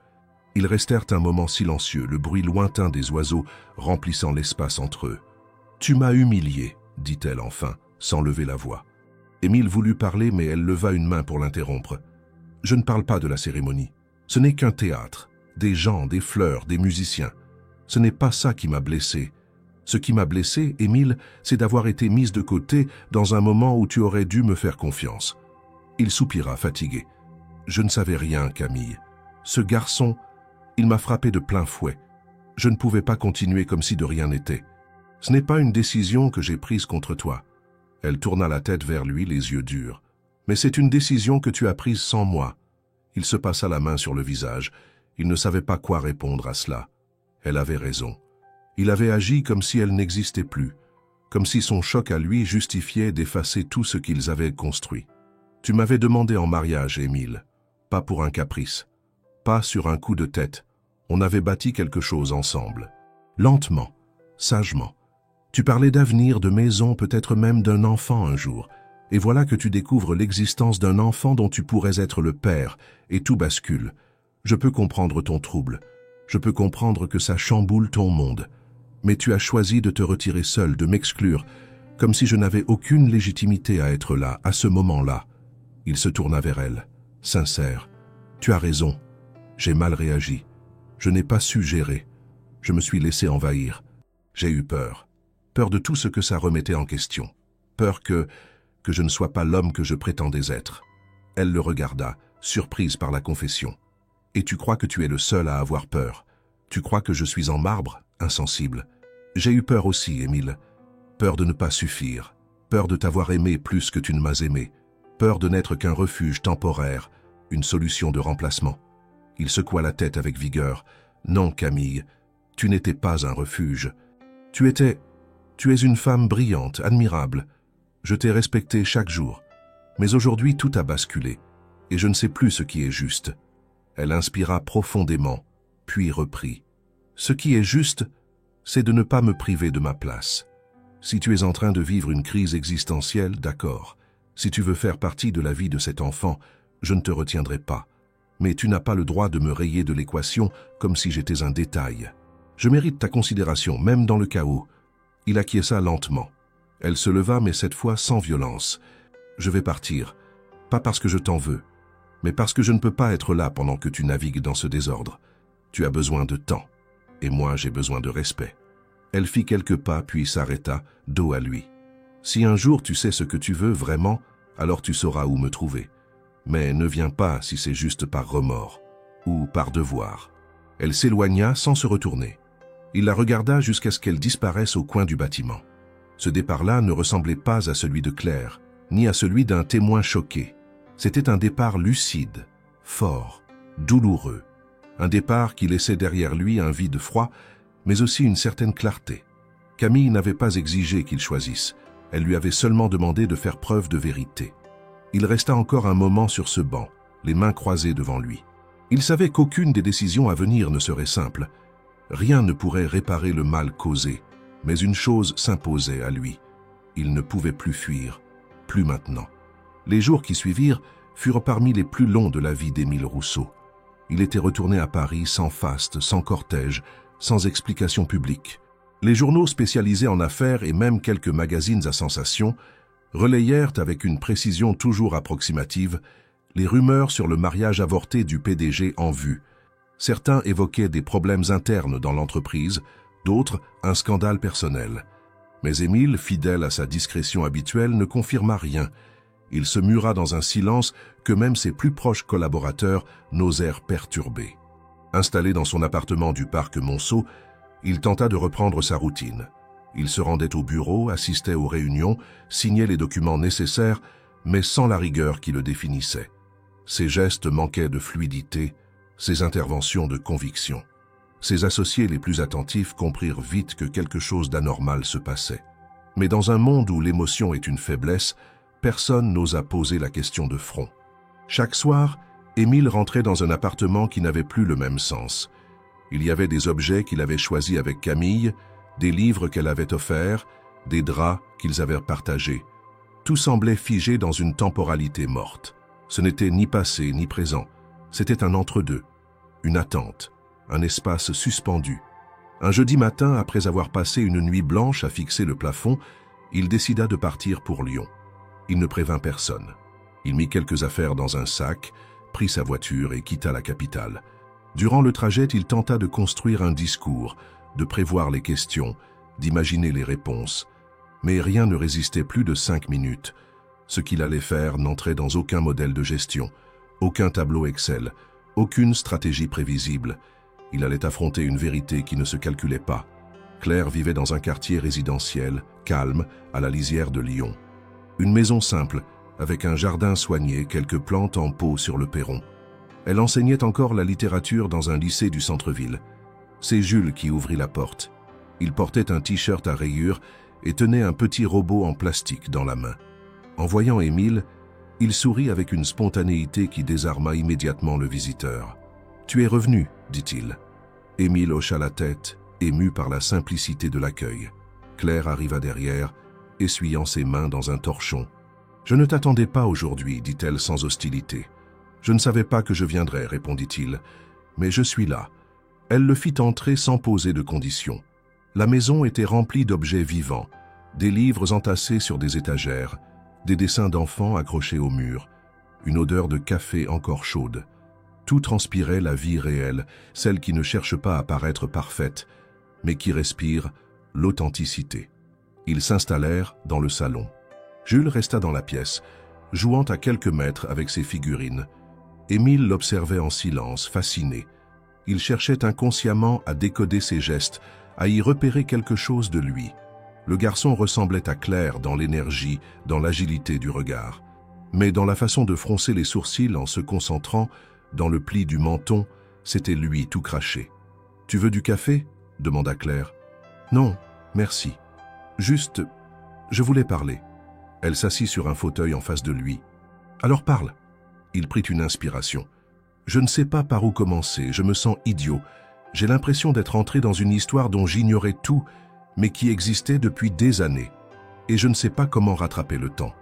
Ils restèrent un moment silencieux, le bruit lointain des oiseaux remplissant l'espace entre eux. « Tu m'as humilié », dit-elle enfin, sans lever la voix. Émile voulut parler, mais elle leva une main pour l'interrompre. « Je ne parle pas de la cérémonie. Ce n'est qu'un théâtre, des gens, des fleurs, des musiciens. Ce n'est pas ça qui m'a blessé. Ce qui m'a blessé, Émile, c'est d'avoir été mise de côté dans un moment où tu aurais dû me faire confiance. » Il soupira, fatigué. « Je ne savais rien, Camille. Ce garçon, il m'a frappé de plein fouet. Je ne pouvais pas continuer comme si de rien n'était. Ce n'est pas une décision que j'ai prise contre toi. » Elle tourna la tête vers lui, les yeux durs. « Mais c'est une décision que tu as prise sans moi. » Il se passa la main sur le visage. Il ne savait pas quoi répondre à cela. Elle avait raison. Il avait agi comme si elle n'existait plus, comme si son choc à lui justifiait d'effacer tout ce qu'ils avaient construit. « Tu m'avais demandé en mariage, Émile, pas pour un caprice, pas sur un coup de tête. On avait bâti quelque chose ensemble. Lentement, sagement. Tu parlais d'avenir, de maison, peut-être même d'un enfant un jour. Et voilà que tu découvres l'existence d'un enfant dont tu pourrais être le père, et tout bascule. Je peux comprendre ton trouble. Je peux comprendre que ça chamboule ton monde. Mais tu as choisi de te retirer seul, de m'exclure, comme si je n'avais aucune légitimité à être là, à ce moment-là. » Il se tourna vers elle, sincère. « Tu as raison. J'ai mal réagi. Je n'ai pas su gérer. Je me suis laissé envahir. J'ai eu peur. Peur de tout ce que ça remettait en question. Peur que je ne sois pas l'homme que je prétendais être. » Elle le regarda, surprise par la confession. « Et tu crois que tu es le seul à avoir peur? Tu crois que je suis en marbre, insensible? J'ai eu peur aussi, Émile. Peur de ne pas suffire. Peur de t'avoir aimé plus que tu ne m'as aimé. Peur de n'être qu'un refuge temporaire, une solution de remplacement. » Il secoua la tête avec vigueur. « Non, Camille, tu n'étais pas un refuge. Tu es une femme brillante, admirable. Je t'ai respectée chaque jour. Mais aujourd'hui, tout a basculé, et je ne sais plus ce qui est juste. » Elle inspira profondément, puis reprit. « Ce qui est juste, c'est de ne pas me priver de ma place. Si tu es en train de vivre une crise existentielle, d'accord. Si tu veux faire partie de la vie de cet enfant, je ne te retiendrai pas. Mais tu n'as pas le droit de me rayer de l'équation comme si j'étais un détail. Je mérite ta considération, même dans le chaos. » Il acquiesça lentement. Elle se leva, mais cette fois sans violence. « Je vais partir, pas parce que je t'en veux, mais parce que je ne peux pas être là pendant que tu navigues dans ce désordre. Tu as besoin de temps, et moi j'ai besoin de respect. » Elle fit quelques pas, puis s'arrêta, dos à lui. « Si un jour tu sais ce que tu veux vraiment, alors tu sauras où me trouver. Mais ne viens pas si c'est juste par remords, ou par devoir. » Elle s'éloigna sans se retourner. Il la regarda jusqu'à ce qu'elle disparaisse au coin du bâtiment. Ce départ-là ne ressemblait pas à celui de Claire, ni à celui d'un témoin choqué. C'était un départ lucide, fort, douloureux. Un départ qui laissait derrière lui un vide froid, mais aussi une certaine clarté. Camille n'avait pas exigé qu'il choisisse. Elle lui avait seulement demandé de faire preuve de vérité. Il resta encore un moment sur ce banc, les mains croisées devant lui. Il savait qu'aucune des décisions à venir ne serait simple. Rien ne pourrait réparer le mal causé, mais une chose s'imposait à lui. Il ne pouvait plus fuir, plus maintenant. Les jours qui suivirent furent parmi les plus longs de la vie d'Émile Rousseau. Il était retourné à Paris sans faste, sans cortège, sans explication publique. Les journaux spécialisés en affaires et même quelques magazines à sensation relayèrent avec une précision toujours approximative les rumeurs sur le mariage avorté du PDG en vue. Certains évoquaient des problèmes internes dans l'entreprise, d'autres un scandale personnel. Mais Émile, fidèle à sa discrétion habituelle, ne confirma rien. Il se mura dans un silence que même ses plus proches collaborateurs n'osèrent perturber. Installé dans son appartement du parc Monceau, il tenta de reprendre sa routine. Il se rendait au bureau, assistait aux réunions, signait les documents nécessaires, mais sans la rigueur qui le définissait. Ses gestes manquaient de fluidité, ses interventions de conviction. Ses associés les plus attentifs comprirent vite que quelque chose d'anormal se passait. Mais dans un monde où l'émotion est une faiblesse, personne n'osa poser la question de front. Chaque soir, Émile rentrait dans un appartement qui n'avait plus le même sens. Il y avait des objets qu'il avait choisis avec Camille, des livres qu'elle avait offerts, des draps qu'ils avaient partagés. Tout semblait figé dans une temporalité morte. Ce n'était ni passé ni présent. C'était un entre-deux, une attente, un espace suspendu. Un jeudi matin, après avoir passé une nuit blanche à fixer le plafond, il décida de partir pour Lyon. Il ne prévint personne. Il mit quelques affaires dans un sac, prit sa voiture et quitta la capitale. Durant le trajet, il tenta de construire un discours, de prévoir les questions, d'imaginer les réponses. Mais rien ne résistait plus de 5 minutes. Ce qu'il allait faire n'entrait dans aucun modèle de gestion, aucun tableau Excel, aucune stratégie prévisible. Il allait affronter une vérité qui ne se calculait pas. Claire vivait dans un quartier résidentiel, calme, à la lisière de Lyon. Une maison simple, avec un jardin soigné, quelques plantes en pot sur le perron. Elle enseignait encore la littérature dans un lycée du centre-ville. C'est Jules qui ouvrit la porte. Il portait un t-shirt à rayures et tenait un petit robot en plastique dans la main. En voyant Émile, il sourit avec une spontanéité qui désarma immédiatement le visiteur. « Tu es revenu », dit-il. Émile hocha la tête, ému par la simplicité de l'accueil. Claire arriva derrière, essuyant ses mains dans un torchon. « Je ne t'attendais pas aujourd'hui, dit-elle sans hostilité. « Je ne savais pas que je viendrais, répondit-il. Mais je suis là. » Elle le fit entrer sans poser de conditions. La maison était remplie d'objets vivants, des livres entassés sur des étagères, des dessins d'enfants accrochés au mur, une odeur de café encore chaude. Tout transpirait la vie réelle, celle qui ne cherche pas à paraître parfaite, mais qui respire l'authenticité. Ils s'installèrent dans le salon. Jules resta dans la pièce, jouant à quelques mètres avec ses figurines. Émile l'observait en silence, fasciné. Il cherchait inconsciemment à décoder ses gestes, à y repérer quelque chose de lui. Le garçon ressemblait à Claire dans l'énergie, dans l'agilité du regard. Mais dans la façon de froncer les sourcils en se concentrant, dans le pli du menton, c'était lui tout craché. « Tu veux du café ?» demanda Claire. « Non, merci. Juste, je voulais parler. » Elle s'assit sur un fauteuil en face de lui. « Alors parle. » Il prit une inspiration. « Je ne sais pas par où commencer, je me sens idiot. J'ai l'impression d'être entré dans une histoire dont j'ignorais tout, mais qui existait depuis des années. Et je ne sais pas comment rattraper le temps,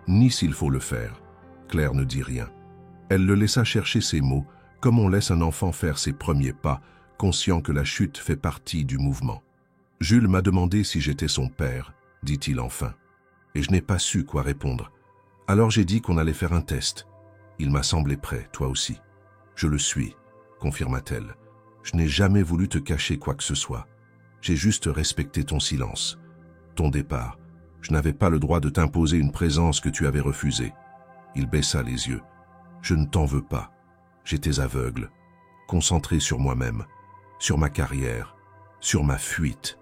ni s'il faut le faire. » Claire ne dit rien. Elle le laissa chercher ses mots, comme on laisse un enfant faire ses premiers pas, conscient que la chute fait partie du mouvement. « Jules m'a demandé si j'étais son père, » dit-il enfin. Et je n'ai pas su quoi répondre. Alors j'ai dit qu'on allait faire un test. Il m'a semblé prêt, toi aussi. Je le suis, confirma-t-elle. Je n'ai jamais voulu te cacher quoi que ce soit. J'ai juste respecté ton silence, ton départ. Je n'avais pas le droit de t'imposer une présence que tu avais refusée. Il baissa les yeux. Je ne t'en veux pas. J'étais aveugle, concentré sur moi-même, sur ma carrière, sur ma fuite.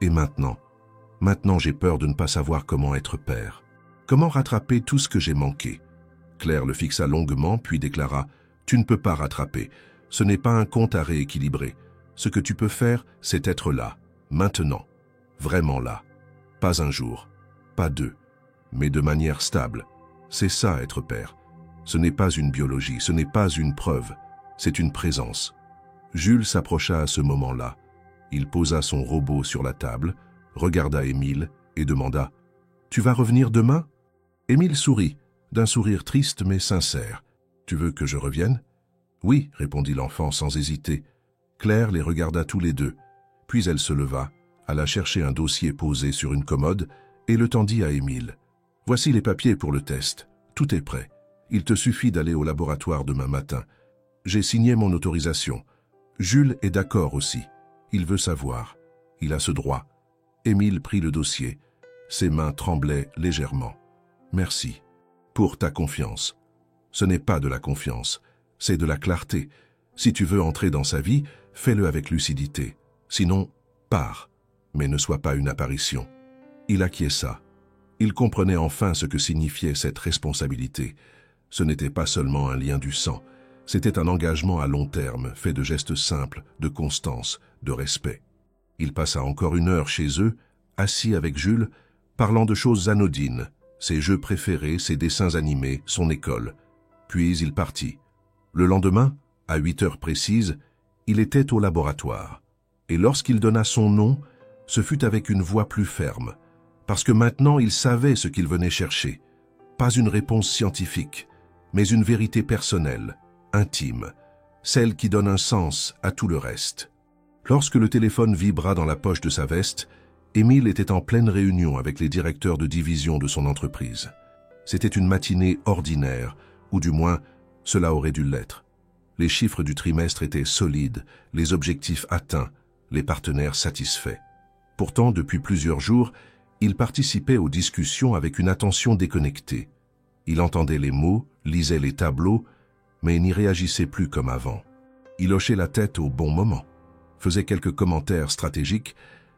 Et maintenant j'ai peur de ne pas savoir comment être père. Comment rattraper tout ce que j'ai manqué? Claire le fixa longuement, puis déclara « Tu ne peux pas rattraper. Ce n'est pas un compte à rééquilibrer. Ce que tu peux faire, c'est être là, maintenant, vraiment là. Pas un jour, pas deux, mais de manière stable. C'est ça être père. Ce n'est pas une biologie, ce n'est pas une preuve, c'est une présence. » Jules s'approcha à ce moment-là. Il posa son robot sur la table, regarda Émile et demanda « Tu vas revenir demain ?» Émile sourit, d'un sourire triste mais sincère. « Tu veux que je revienne ?»« Oui, » répondit l'enfant sans hésiter. Claire les regarda tous les deux, puis elle se leva, alla chercher un dossier posé sur une commode et le tendit à Émile. « Voici les papiers pour le test. Tout est prêt. Il te suffit d'aller au laboratoire demain matin. J'ai signé mon autorisation. Jules est d'accord aussi. Il veut savoir. Il a ce droit. » Émile prit le dossier. Ses mains tremblaient légèrement. « Merci. Pour ta confiance. Ce n'est pas de la confiance, c'est de la clarté. Si tu veux entrer dans sa vie, fais-le avec lucidité. Sinon, pars. Mais ne sois pas une apparition. » Il acquiesça. Il comprenait enfin ce que signifiait cette responsabilité. Ce n'était pas seulement un lien du sang, c'était un engagement à long terme, fait de gestes simples, de constance, de respect. Il passa encore 1 heure chez eux, assis avec Jules, parlant de choses anodines, ses jeux préférés, ses dessins animés, son école. Puis il partit. Le lendemain, à 8 heures précises, il était au laboratoire. Et lorsqu'il donna son nom, ce fut avec une voix plus ferme, parce que maintenant il savait ce qu'il venait chercher. Pas une réponse scientifique, mais une vérité personnelle, intime, celle qui donne un sens à tout le reste. Lorsque le téléphone vibra dans la poche de sa veste, Émile était en pleine réunion avec les directeurs de division de son entreprise. C'était une matinée ordinaire, ou du moins, cela aurait dû l'être. Les chiffres du trimestre étaient solides, les objectifs atteints, les partenaires satisfaits. Pourtant, depuis plusieurs jours, il participait aux discussions avec une attention déconnectée. Il entendait les mots, lisait les tableaux, mais n'y réagissait plus comme avant. Il hochait la tête au bon moment, faisait quelques commentaires stratégiques,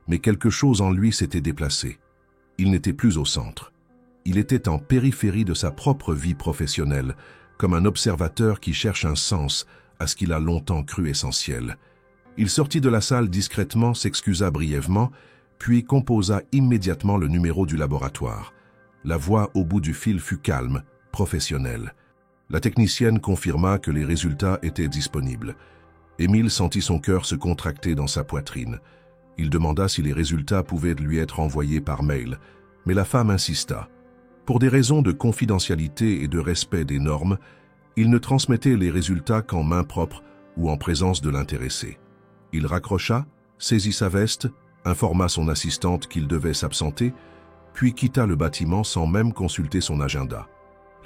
mais quelque chose en lui s'était déplacé. Il n'était plus au centre. Il était en périphérie de sa propre vie professionnelle, comme un observateur qui cherche un sens à ce qu'il a longtemps cru essentiel. Il sortit de la salle discrètement, s'excusa brièvement, puis composa immédiatement le numéro du laboratoire. La voix au bout du fil fut calme, professionnelle. La technicienne confirma que les résultats étaient disponibles. Émile sentit son cœur se contracter dans sa poitrine. Il demanda si les résultats pouvaient lui être envoyés par mail, mais la femme insista. Pour des raisons de confidentialité et de respect des normes, il ne transmettait les résultats qu'en main propre ou en présence de l'intéressé. Il raccrocha, saisit sa veste, informa son assistante qu'il devait s'absenter, puis quitta le bâtiment sans même consulter son agenda.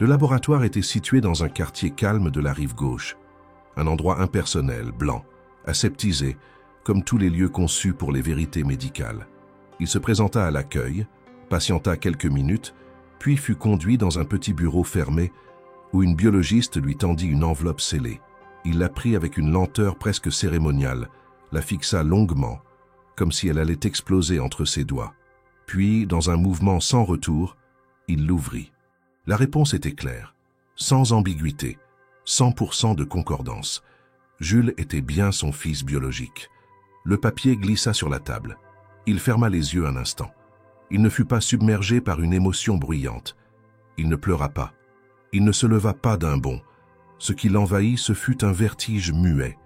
Le laboratoire était situé dans un quartier calme de la rive gauche, un endroit impersonnel, blanc, aseptisé, comme tous les lieux conçus pour les vérités médicales. Il se présenta à l'accueil, patienta quelques minutes, puis fut conduit dans un petit bureau fermé où une biologiste lui tendit une enveloppe scellée. Il la prit avec une lenteur presque cérémoniale, la fixa longuement, comme si elle allait exploser entre ses doigts. Puis, dans un mouvement sans retour, il l'ouvrit. La réponse était claire, sans ambiguïté, 100% de concordance. Jules était bien son fils biologique. Le papier glissa sur la table. Il ferma les yeux un instant. Il ne fut pas submergé par une émotion bruyante. Il ne pleura pas. Il ne se leva pas d'un bond. Ce qui l'envahit, ce fut un vertige muet,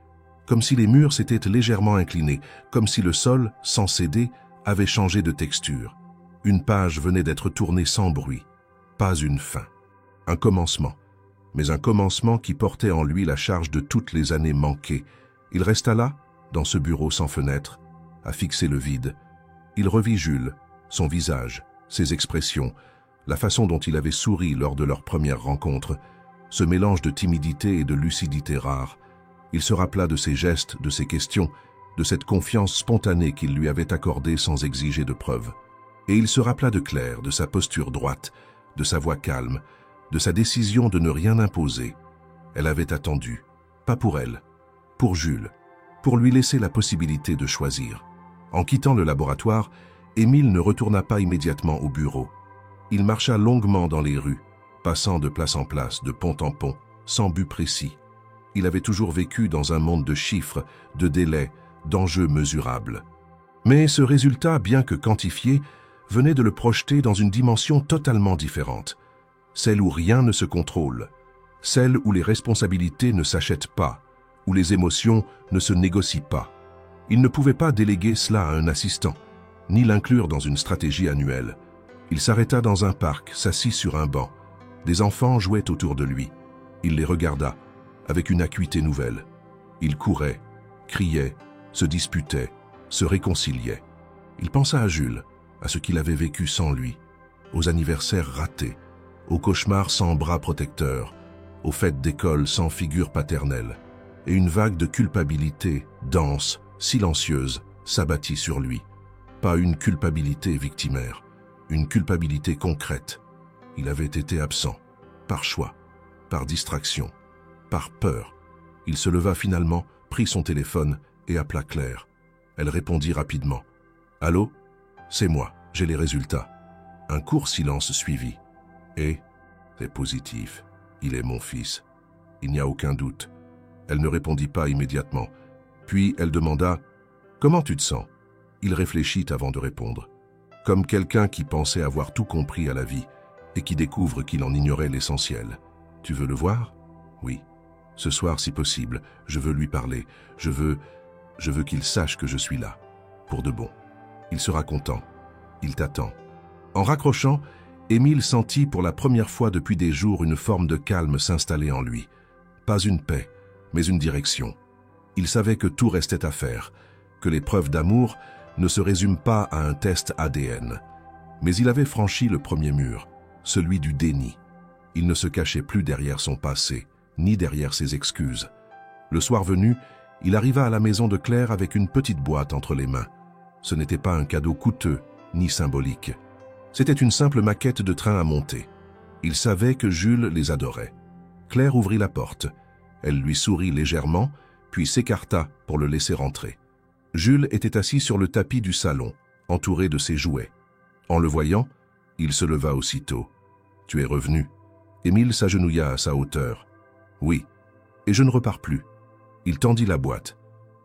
comme si les murs s'étaient légèrement inclinés, comme si le sol, sans céder, avait changé de texture. Une page venait d'être tournée sans bruit. Pas une fin. Un commencement. Mais un commencement qui portait en lui la charge de toutes les années manquées. Il resta là, dans ce bureau sans fenêtre, à fixer le vide. Il revit Jules, son visage, ses expressions, la façon dont il avait souri lors de leur première rencontre, ce mélange de timidité et de lucidité rare. Il se rappela de ses gestes, de ses questions, de cette confiance spontanée qu'il lui avait accordée sans exiger de preuves. Et il se rappela de Claire, de sa posture droite, de sa voix calme, de sa décision de ne rien imposer. Elle avait attendu, pas pour elle, pour Jules, pour lui laisser la possibilité de choisir. En quittant le laboratoire, Émile ne retourna pas immédiatement au bureau. Il marcha longuement dans les rues, passant de place en place, de pont en pont, sans but précis. Il avait toujours vécu dans un monde de chiffres, de délais, d'enjeux mesurables. Mais ce résultat, bien que quantifié, venait de le projeter dans une dimension totalement différente, celle où rien ne se contrôle, celle où les responsabilités ne s'achètent pas, où les émotions ne se négocient pas. Il ne pouvait pas déléguer cela à un assistant, ni l'inclure dans une stratégie annuelle. Il s'arrêta dans un parc, s'assit sur un banc. Des enfants jouaient autour de lui. Il les regarda, avec une acuité nouvelle. Ils couraient, criaient, se disputaient, se réconciliaient. Il pensa à Jules, à ce qu'il avait vécu sans lui, aux anniversaires ratés, aux cauchemars sans bras protecteurs, aux fêtes d'école sans figure paternelle, et une vague de culpabilité, dense, silencieuse, s'abattit sur lui. Pas une culpabilité victimaire, une culpabilité concrète. Il avait été absent, par choix, par distraction, par peur. Il se leva finalement, prit son téléphone et appela Claire. Elle répondit rapidement. « Allô ? C'est moi, j'ai les résultats. » Un court silence suivit. « Et ? C'est positif. Il est mon fils. Il n'y a aucun doute. » Elle ne répondit pas immédiatement. Puis elle demanda « Comment tu te sens ?» Il réfléchit avant de répondre. Comme quelqu'un qui pensait avoir tout compris à la vie et qui découvre qu'il en ignorait l'essentiel. « Tu veux le voir ? » ?»« Oui. Ce soir, si possible, je veux lui parler. Je veux qu'il sache que je suis là. Pour de bon. Il sera content. Il t'attend. » En raccrochant, Émile sentit pour la première fois depuis des jours une forme de calme s'installer en lui. Pas une paix, mais une direction. Il savait que tout restait à faire, que les preuves d'amour ne se résument pas à un test ADN. Mais il avait franchi le premier mur, celui du déni. Il ne se cachait plus derrière son passé, ni derrière ses excuses. Le soir venu, il arriva à la maison de Claire avec une petite boîte entre les mains. Ce n'était pas un cadeau coûteux, ni symbolique. C'était une simple maquette de train à monter. Il savait que Jules les adorait. Claire ouvrit la porte. Elle lui sourit légèrement, puis s'écarta pour le laisser entrer. Jules était assis sur le tapis du salon, entouré de ses jouets. En le voyant, il se leva aussitôt. « Tu es revenu ?» Émile s'agenouilla à sa hauteur. « Oui, et je ne repars plus. » Il tendit la boîte.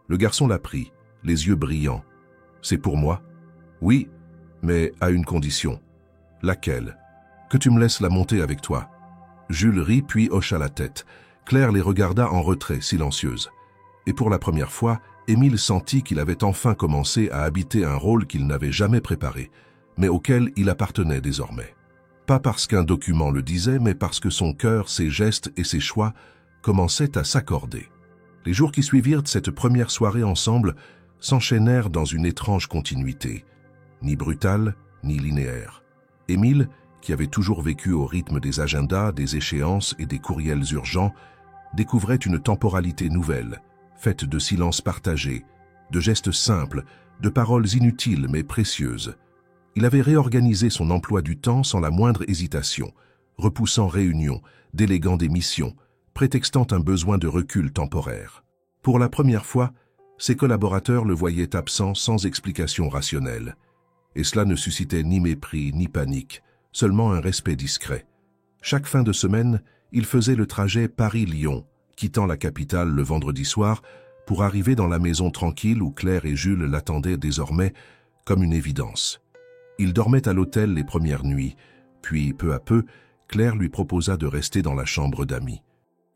Le garçon la prit, les yeux brillants. « C'est pour moi ?»« Oui, mais à une condition. »« Laquelle ?»« Que tu me laisses la monter avec toi. » Jules rit puis hocha la tête. Claire les regarda en retrait, silencieuse. Et pour la première fois, Émile sentit qu'il avait enfin commencé à habiter un rôle qu'il n'avait jamais préparé, mais auquel il appartenait désormais. Pas parce qu'un document le disait, mais parce que son cœur, ses gestes et ses choix commençaient à s'accorder. Les jours qui suivirent cette première soirée ensemble s'enchaînèrent dans une étrange continuité, ni brutale, ni linéaire. Émile, qui avait toujours vécu au rythme des agendas, des échéances et des courriels urgents, découvrait une temporalité nouvelle, faite de silences partagés, de gestes simples, de paroles inutiles mais précieuses. Il avait réorganisé son emploi du temps sans la moindre hésitation, repoussant réunions, déléguant des missions, prétextant un besoin de recul temporaire. Pour la première fois, ses collaborateurs le voyaient absent sans explication rationnelle. Et cela ne suscitait ni mépris ni panique, seulement un respect discret. Chaque fin de semaine, il faisait le trajet Paris-Lyon, quittant la capitale le vendredi soir pour arriver dans la maison tranquille où Claire et Jules l'attendaient désormais comme une évidence. Il dormait à l'hôtel les premières nuits, puis peu à peu, Claire lui proposa de rester dans la chambre d'amis.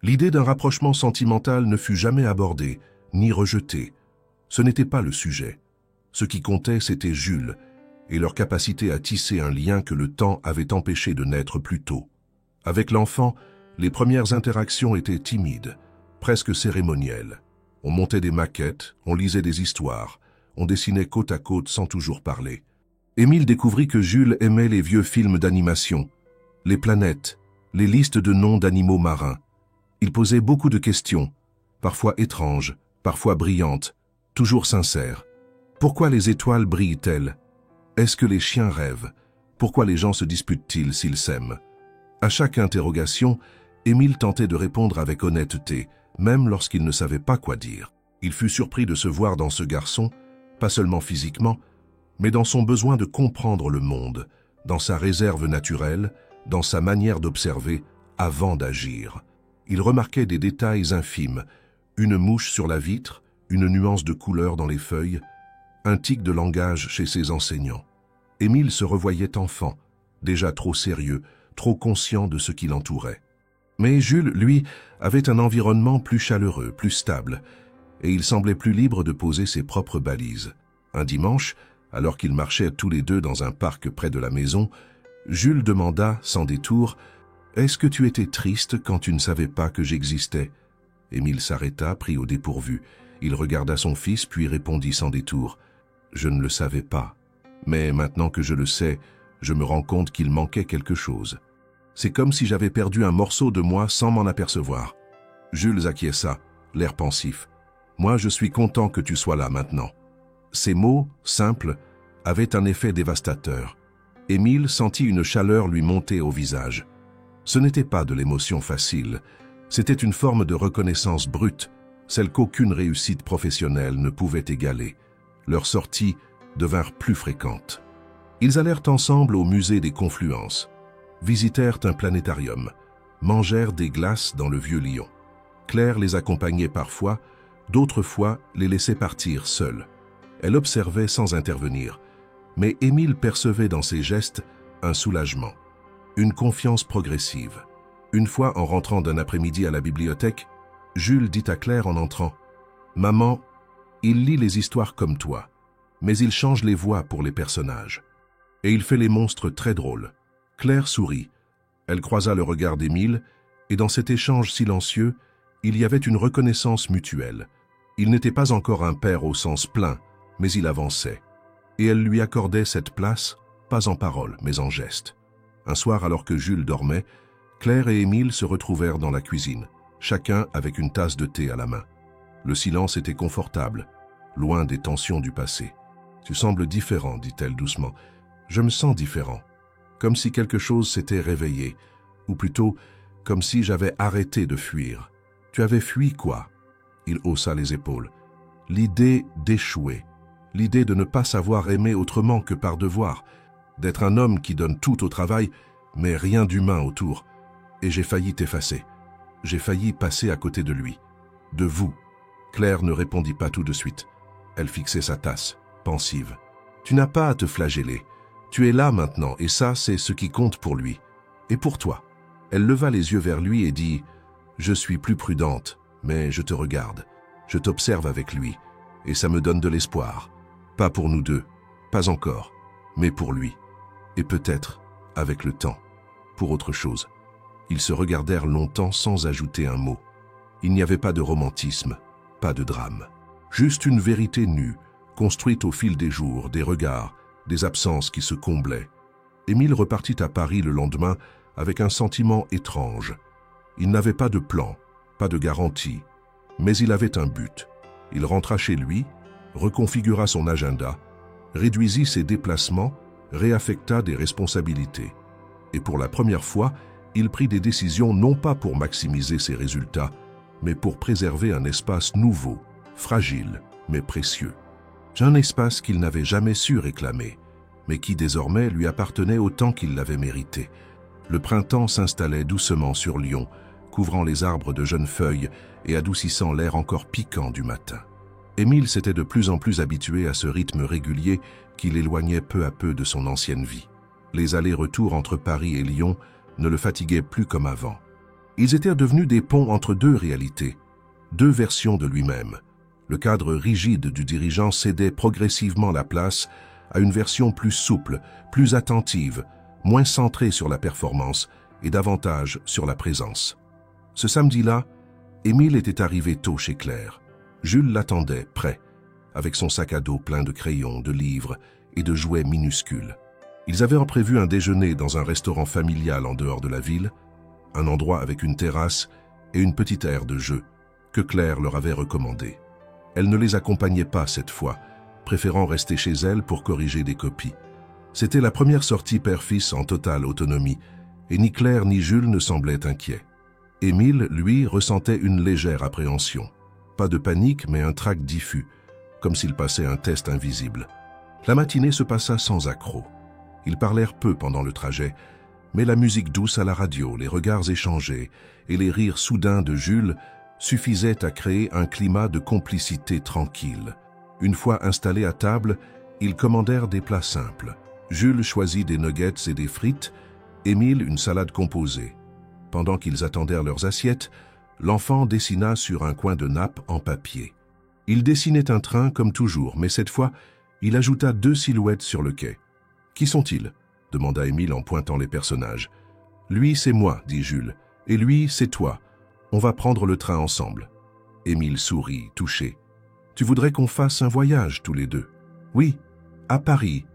L'idée d'un rapprochement sentimental ne fut jamais abordée, ni rejetée. Ce n'était pas le sujet. Ce qui comptait, c'était Jules, et leur capacité à tisser un lien que le temps avait empêché de naître plus tôt. Avec l'enfant, les premières interactions étaient timides, presque cérémonielles. On montait des maquettes, on lisait des histoires, on dessinait côte à côte sans toujours parler. Émile découvrit que Jules aimait les vieux films d'animation, les planètes, les listes de noms d'animaux marins. Il posait beaucoup de questions, parfois étranges, parfois brillantes, toujours sincères. Pourquoi les étoiles brillent-elles? Est-ce que les chiens rêvent? Pourquoi les gens se disputent-ils s'ils s'aiment? À chaque interrogation, Émile tentait de répondre avec honnêteté, même lorsqu'il ne savait pas quoi dire. Il fut surpris de se voir dans ce garçon, pas seulement physiquement, mais dans son besoin de comprendre le monde, dans sa réserve naturelle, dans sa manière d'observer avant d'agir. Il remarquait des détails infimes, une mouche sur la vitre, une nuance de couleur dans les feuilles, un tic de langage chez ses enseignants. Émile se revoyait enfant, déjà trop sérieux, trop conscient de ce qui l'entourait. Mais Jules, lui, avait un environnement plus chaleureux, plus stable, et il semblait plus libre de poser ses propres balises. Un dimanche, alors qu'ils marchaient tous les deux dans un parc près de la maison, Jules demanda, sans détour, « Est-ce que tu étais triste quand tu ne savais pas que j'existais » Émile s'arrêta, pris au dépourvu. Il regarda son fils, puis répondit sans détour, « Je ne le savais pas. Mais maintenant que je le sais, je me rends compte qu'il manquait quelque chose. C'est comme si j'avais perdu un morceau de moi sans m'en apercevoir. » Jules acquiesça, l'air pensif. « Moi, je suis content que tu sois là maintenant. » Ces mots, simples, avaient un effet dévastateur. Émile sentit une chaleur lui monter au visage. Ce n'était pas de l'émotion facile, c'était une forme de reconnaissance brute, celle qu'aucune réussite professionnelle ne pouvait égaler. Leurs sorties devinrent plus fréquentes. Ils allèrent ensemble au musée des Confluences, visitèrent un planétarium, mangèrent des glaces dans le vieux Lyon. Claire les accompagnait parfois, d'autres fois les laissait partir seule. Elle observait sans intervenir, mais Émile percevait dans ses gestes un soulagement, une confiance progressive. Une fois, en rentrant d'un après-midi à la bibliothèque, Jules dit à Claire en entrant, « Maman, il lit les histoires comme toi, mais il change les voix pour les personnages. Et il fait les monstres très drôles. » Claire sourit. Elle croisa le regard d'Émile, et dans cet échange silencieux, il y avait une reconnaissance mutuelle. Il n'était pas encore un père au sens plein, mais il avançait. Et elle lui accordait cette place, pas en paroles, mais en gestes. Un soir, alors que Jules dormait, Claire et Émile se retrouvèrent dans la cuisine, chacun avec une tasse de thé à la main. Le silence était confortable, loin des tensions du passé. « Tu sembles différent, dit-elle doucement. Je me sens différent. Comme si quelque chose s'était réveillé, ou plutôt, comme si j'avais arrêté de fuir. Tu avais fui quoi ?» Il haussa les épaules. « L'idée d'échouer, l'idée de ne pas savoir aimer autrement que par devoir, d'être un homme qui donne tout au travail, mais rien d'humain autour. Et j'ai failli t'effacer. J'ai failli passer à côté de lui. De vous. » Claire ne répondit pas tout de suite. Elle fixait sa tasse, pensive. « Tu n'as pas à te flageller. Tu es là maintenant, et ça, c'est ce qui compte pour lui. Et pour toi. » Elle leva les yeux vers lui et dit, « Je suis plus prudente, mais je te regarde. Je t'observe avec lui, et ça me donne de l'espoir. Pas pour nous deux, pas encore, mais pour lui. Et peut-être, avec le temps, pour autre chose. » Ils se regardèrent longtemps sans ajouter un mot. Il n'y avait pas de romantisme, pas de drame. Juste une vérité nue, construite au fil des jours, des regards, des absences qui se comblaient. Émile repartit à Paris le lendemain avec un sentiment étrange. Il n'avait pas de plan, pas de garantie, mais il avait un but. Il rentra chez lui, reconfigura son agenda, réduisit ses déplacements, réaffecta des responsabilités. Et pour la première fois, il prit des décisions non pas pour maximiser ses résultats, mais pour préserver un espace nouveau, fragile, mais précieux. Un espace qu'il n'avait jamais su réclamer, mais qui désormais lui appartenait autant qu'il l'avait mérité. Le printemps s'installait doucement sur Lyon, couvrant les arbres de jeunes feuilles et adoucissant l'air encore piquant du matin. Émile s'était de plus en plus habitué à ce rythme régulier qui l'éloignait peu à peu de son ancienne vie. Les allers-retours entre Paris et Lyon ne le fatiguaient plus comme avant. Ils étaient devenus des ponts entre deux réalités, deux versions de lui-même. Le cadre rigide du dirigeant cédait progressivement la place à une version plus souple, plus attentive, moins centrée sur la performance et davantage sur la présence. Ce samedi-là, Émile était arrivé tôt chez Claire. Jules l'attendait, prêt, avec son sac à dos plein de crayons, de livres et de jouets minuscules. Ils avaient prévu un déjeuner dans un restaurant familial en dehors de la ville, un endroit avec une terrasse et une petite aire de jeu que Claire leur avait recommandé. Elle ne les accompagnait pas cette fois, préférant rester chez elle pour corriger des copies. C'était la première sortie père-fils en totale autonomie, et ni Claire ni Jules ne semblaient inquiets. Émile, lui, ressentait une légère appréhension. Pas de panique, mais un trac diffus, comme s'il passait un test invisible. La matinée se passa sans accroc. Ils parlèrent peu pendant le trajet, mais la musique douce à la radio, les regards échangés et les rires soudains de Jules suffisaient à créer un climat de complicité tranquille. Une fois installés à table, ils commandèrent des plats simples. Jules choisit des nuggets et des frites, Émile une salade composée. Pendant qu'ils attendirent leurs assiettes, l'enfant dessina sur un coin de nappe en papier. Il dessinait un train comme toujours, mais cette fois, il ajouta 2 silhouettes sur le quai. « Qui sont-ils » demanda Émile en pointant les personnages. Lui, c'est moi, dit Jules, et lui, c'est toi. On va prendre le train ensemble. Émile sourit, touché. Tu voudrais qu'on fasse un voyage tous les deux? Oui, à Paris.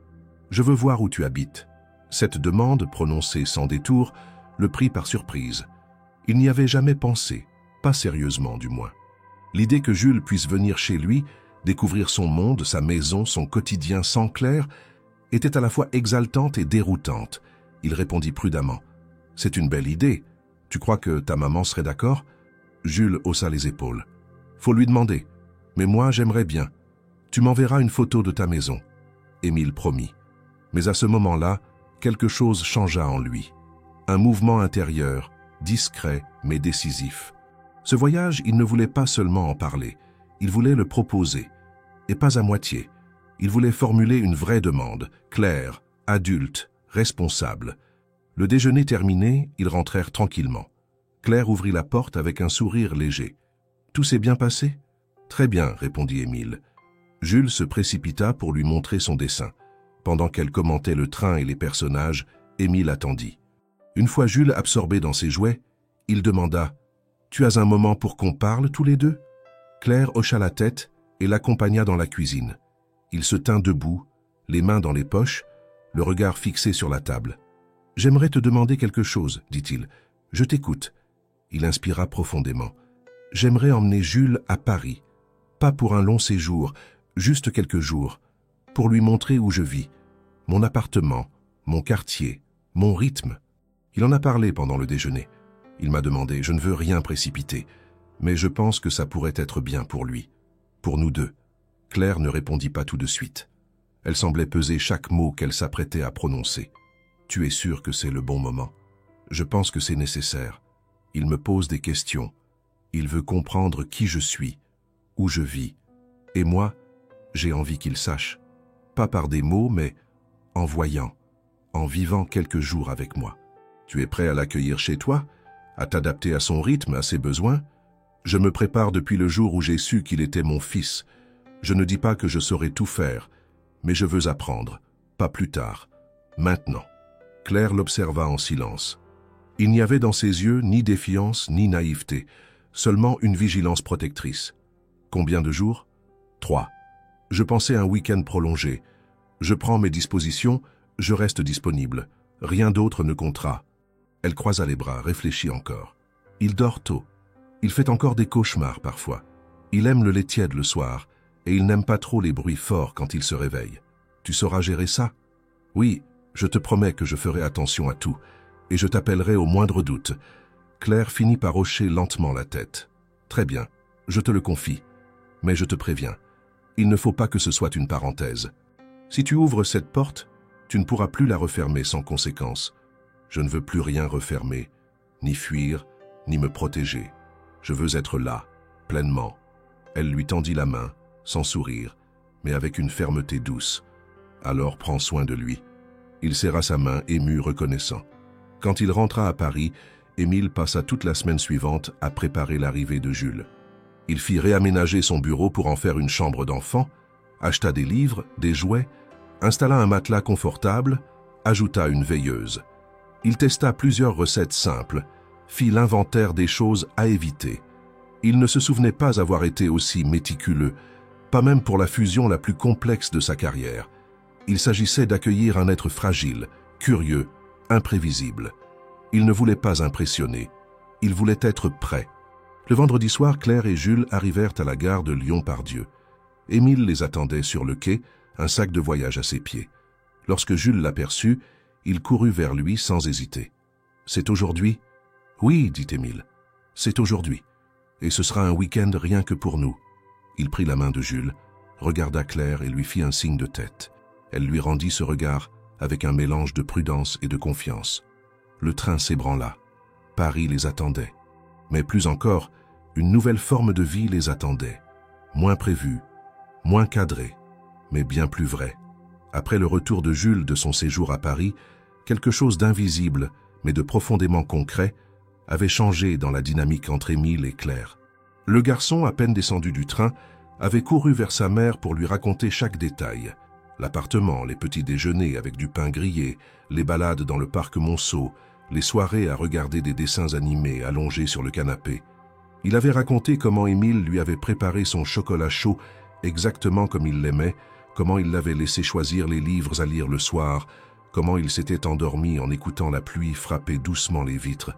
Je veux voir où tu habites. Cette demande, prononcée sans détour, le prit par surprise. Il n'y avait jamais pensé, pas sérieusement du moins. L'idée que Jules puisse venir chez lui, découvrir son monde, sa maison, son quotidien sans Claire, était à la fois exaltante et déroutante. Il répondit prudemment. « C'est une belle idée. Tu crois que ta maman serait d'accord ?» Jules haussa les épaules. « Faut lui demander. Mais moi, j'aimerais bien. Tu m'enverras une photo de ta maison. » Émile promit. Mais à ce moment-là, quelque chose changea en lui. Un mouvement intérieur, discret mais décisif. Ce voyage, il ne voulait pas seulement en parler. Il voulait le proposer. Et pas à moitié. Il voulait formuler une vraie demande, claire, adulte, responsable. Le déjeuner terminé, ils rentrèrent tranquillement. Claire ouvrit la porte avec un sourire léger. « Tout s'est bien passé ?»« Très bien, » répondit Émile. Jules se précipita pour lui montrer son dessin. Pendant qu'elle commentait le train et les personnages, Émile attendit. Une fois Jules absorbé dans ses jouets, il demanda « Tu as un moment pour qu'on parle tous les deux ?» Claire hocha la tête et l'accompagna dans la cuisine. Il se tint debout, les mains dans les poches, le regard fixé sur la table. « J'aimerais te demander quelque chose, dit-il. Je t'écoute. » Il inspira profondément. « J'aimerais emmener Jules à Paris. Pas pour un long séjour, juste quelques jours. Pour lui montrer où je vis. Mon appartement, mon quartier, mon rythme. » Il en a parlé pendant le déjeuner. Il m'a demandé « Je ne veux rien précipiter, mais je pense que ça pourrait être bien pour lui. Pour nous deux. » Claire ne répondit pas tout de suite. Elle semblait peser chaque mot qu'elle s'apprêtait à prononcer. « Tu es sûr que c'est le bon moment? Je pense que c'est nécessaire. Il me pose des questions. Il veut comprendre qui je suis, où je vis. Et moi, j'ai envie qu'il sache. Pas par des mots, mais en voyant, en vivant quelques jours avec moi. Tu es prêt à l'accueillir chez toi, à t'adapter à son rythme, à ses besoins? Je me prépare depuis le jour où j'ai su qu'il était mon fils. Je ne dis pas que je saurais tout faire, mais je veux apprendre, pas plus tard, maintenant. » Claire l'observa en silence. Il n'y avait dans ses yeux ni défiance ni naïveté, seulement une vigilance protectrice. « Combien de jours? »« 3. Je pensais un week-end prolongé. Je prends mes dispositions, je reste disponible. Rien d'autre ne comptera. » Elle croisa les bras, réfléchit encore. « Il dort tôt. Il fait encore des cauchemars parfois. Il aime le lait tiède le soir, et il n'aime pas trop les bruits forts quand il se réveille. Tu sauras gérer ça? » « Oui, je te promets que je ferai attention à tout, et je t'appellerai au moindre doute. » Claire finit par hocher lentement la tête. « Très bien, je te le confie. Mais je te préviens, il ne faut pas que ce soit une parenthèse. Si tu ouvres cette porte, tu ne pourras plus la refermer sans conséquence. Je ne veux plus rien refermer, ni fuir, ni me protéger. Je veux être là, pleinement. » Elle lui tendit la main, sans sourire, mais avec une fermeté douce. « Alors prends soin de lui. » Il serra sa main, ému, reconnaissant. Quand il rentra à Paris, Émile passa toute la semaine suivante à préparer l'arrivée de Jules. Il fit réaménager son bureau pour en faire une chambre d'enfant, acheta des livres, des jouets, installa un matelas confortable, ajouta une veilleuse. Il testa plusieurs recettes simples, fit l'inventaire des choses à éviter. Il ne se souvenait pas avoir été aussi méticuleux, pas même pour la fusion la plus complexe de sa carrière. Il s'agissait d'accueillir un être fragile, curieux, imprévisible. Il ne voulait pas impressionner, il voulait être prêt. Le vendredi soir, Claire et Jules arrivèrent à la gare de Lyon-Part-Dieu. Émile les attendait sur le quai, un sac de voyage à ses pieds. Lorsque Jules l'aperçut, il courut vers lui sans hésiter. « C'est aujourd'hui ?»« Oui, dit Émile, c'est aujourd'hui. Et ce sera un week-end rien que pour nous. » Il prit la main de Jules, regarda Claire et lui fit un signe de tête. Elle lui rendit ce regard avec un mélange de prudence et de confiance. Le train s'ébranla. Paris les attendait. Mais plus encore, une nouvelle forme de vie les attendait. Moins prévue, moins cadrée, mais bien plus vraie. Après le retour de Jules de son séjour à Paris, quelque chose d'invisible, mais de profondément concret, avait changé dans la dynamique entre Émile et Claire. Le garçon, à peine descendu du train, avait couru vers sa mère pour lui raconter chaque détail. L'appartement, les petits déjeuners avec du pain grillé, les balades dans le parc Monceau, les soirées à regarder des dessins animés allongés sur le canapé. Il avait raconté comment Émile lui avait préparé son chocolat chaud exactement comme il l'aimait, comment il l'avait laissé choisir les livres à lire le soir, comment il s'était endormi en écoutant la pluie frapper doucement les vitres.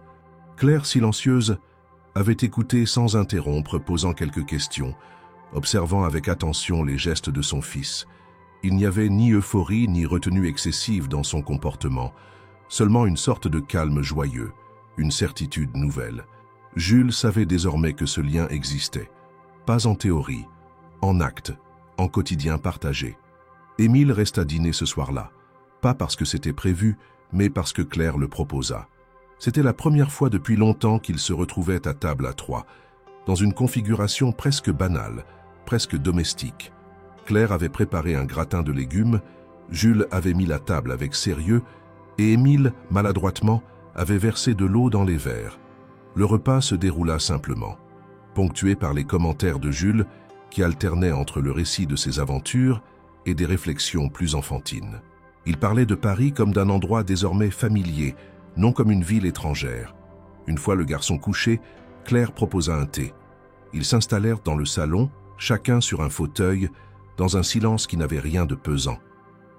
Claire, silencieuse, avait écouté sans interrompre, posant quelques questions, observant avec attention les gestes de son fils. Il n'y avait ni euphorie ni retenue excessive dans son comportement, seulement une sorte de calme joyeux, une certitude nouvelle. Jules savait désormais que ce lien existait, pas en théorie, en acte, en quotidien partagé. Émile resta dîner ce soir-là, pas parce que c'était prévu, mais parce que Claire le proposa. C'était la première fois depuis longtemps qu'ils se retrouvaient à table à trois, dans une configuration presque banale, presque domestique. Claire avait préparé un gratin de légumes, Jules avait mis la table avec sérieux, et Émile, maladroitement, avait versé de l'eau dans les verres. Le repas se déroula simplement, ponctué par les commentaires de Jules, qui alternaient entre le récit de ses aventures et des réflexions plus enfantines. Il parlait de Paris comme d'un endroit désormais familier, non comme une ville étrangère. Une fois le garçon couché, Claire proposa un thé. Ils s'installèrent dans le salon, chacun sur un fauteuil, dans un silence qui n'avait rien de pesant.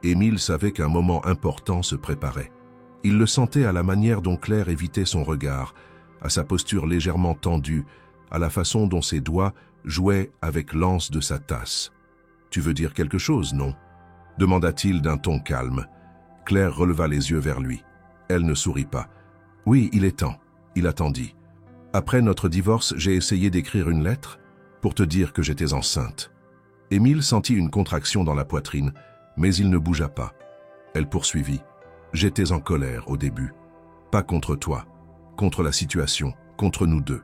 Émile savait qu'un moment important se préparait. Il le sentait à la manière dont Claire évitait son regard, à sa posture légèrement tendue, à la façon dont ses doigts jouaient avec l'anse de sa tasse. « Tu veux dire quelque chose, non » demanda-t-il d'un ton calme. Claire releva les yeux vers lui. Elle ne sourit pas. « Oui, il est temps. » Il attendit. « Après notre divorce, j'ai essayé d'écrire une lettre pour te dire que j'étais enceinte. » Émile sentit une contraction dans la poitrine, mais il ne bougea pas. Elle poursuivit. « J'étais en colère au début. Pas contre toi, contre la situation, contre nous deux.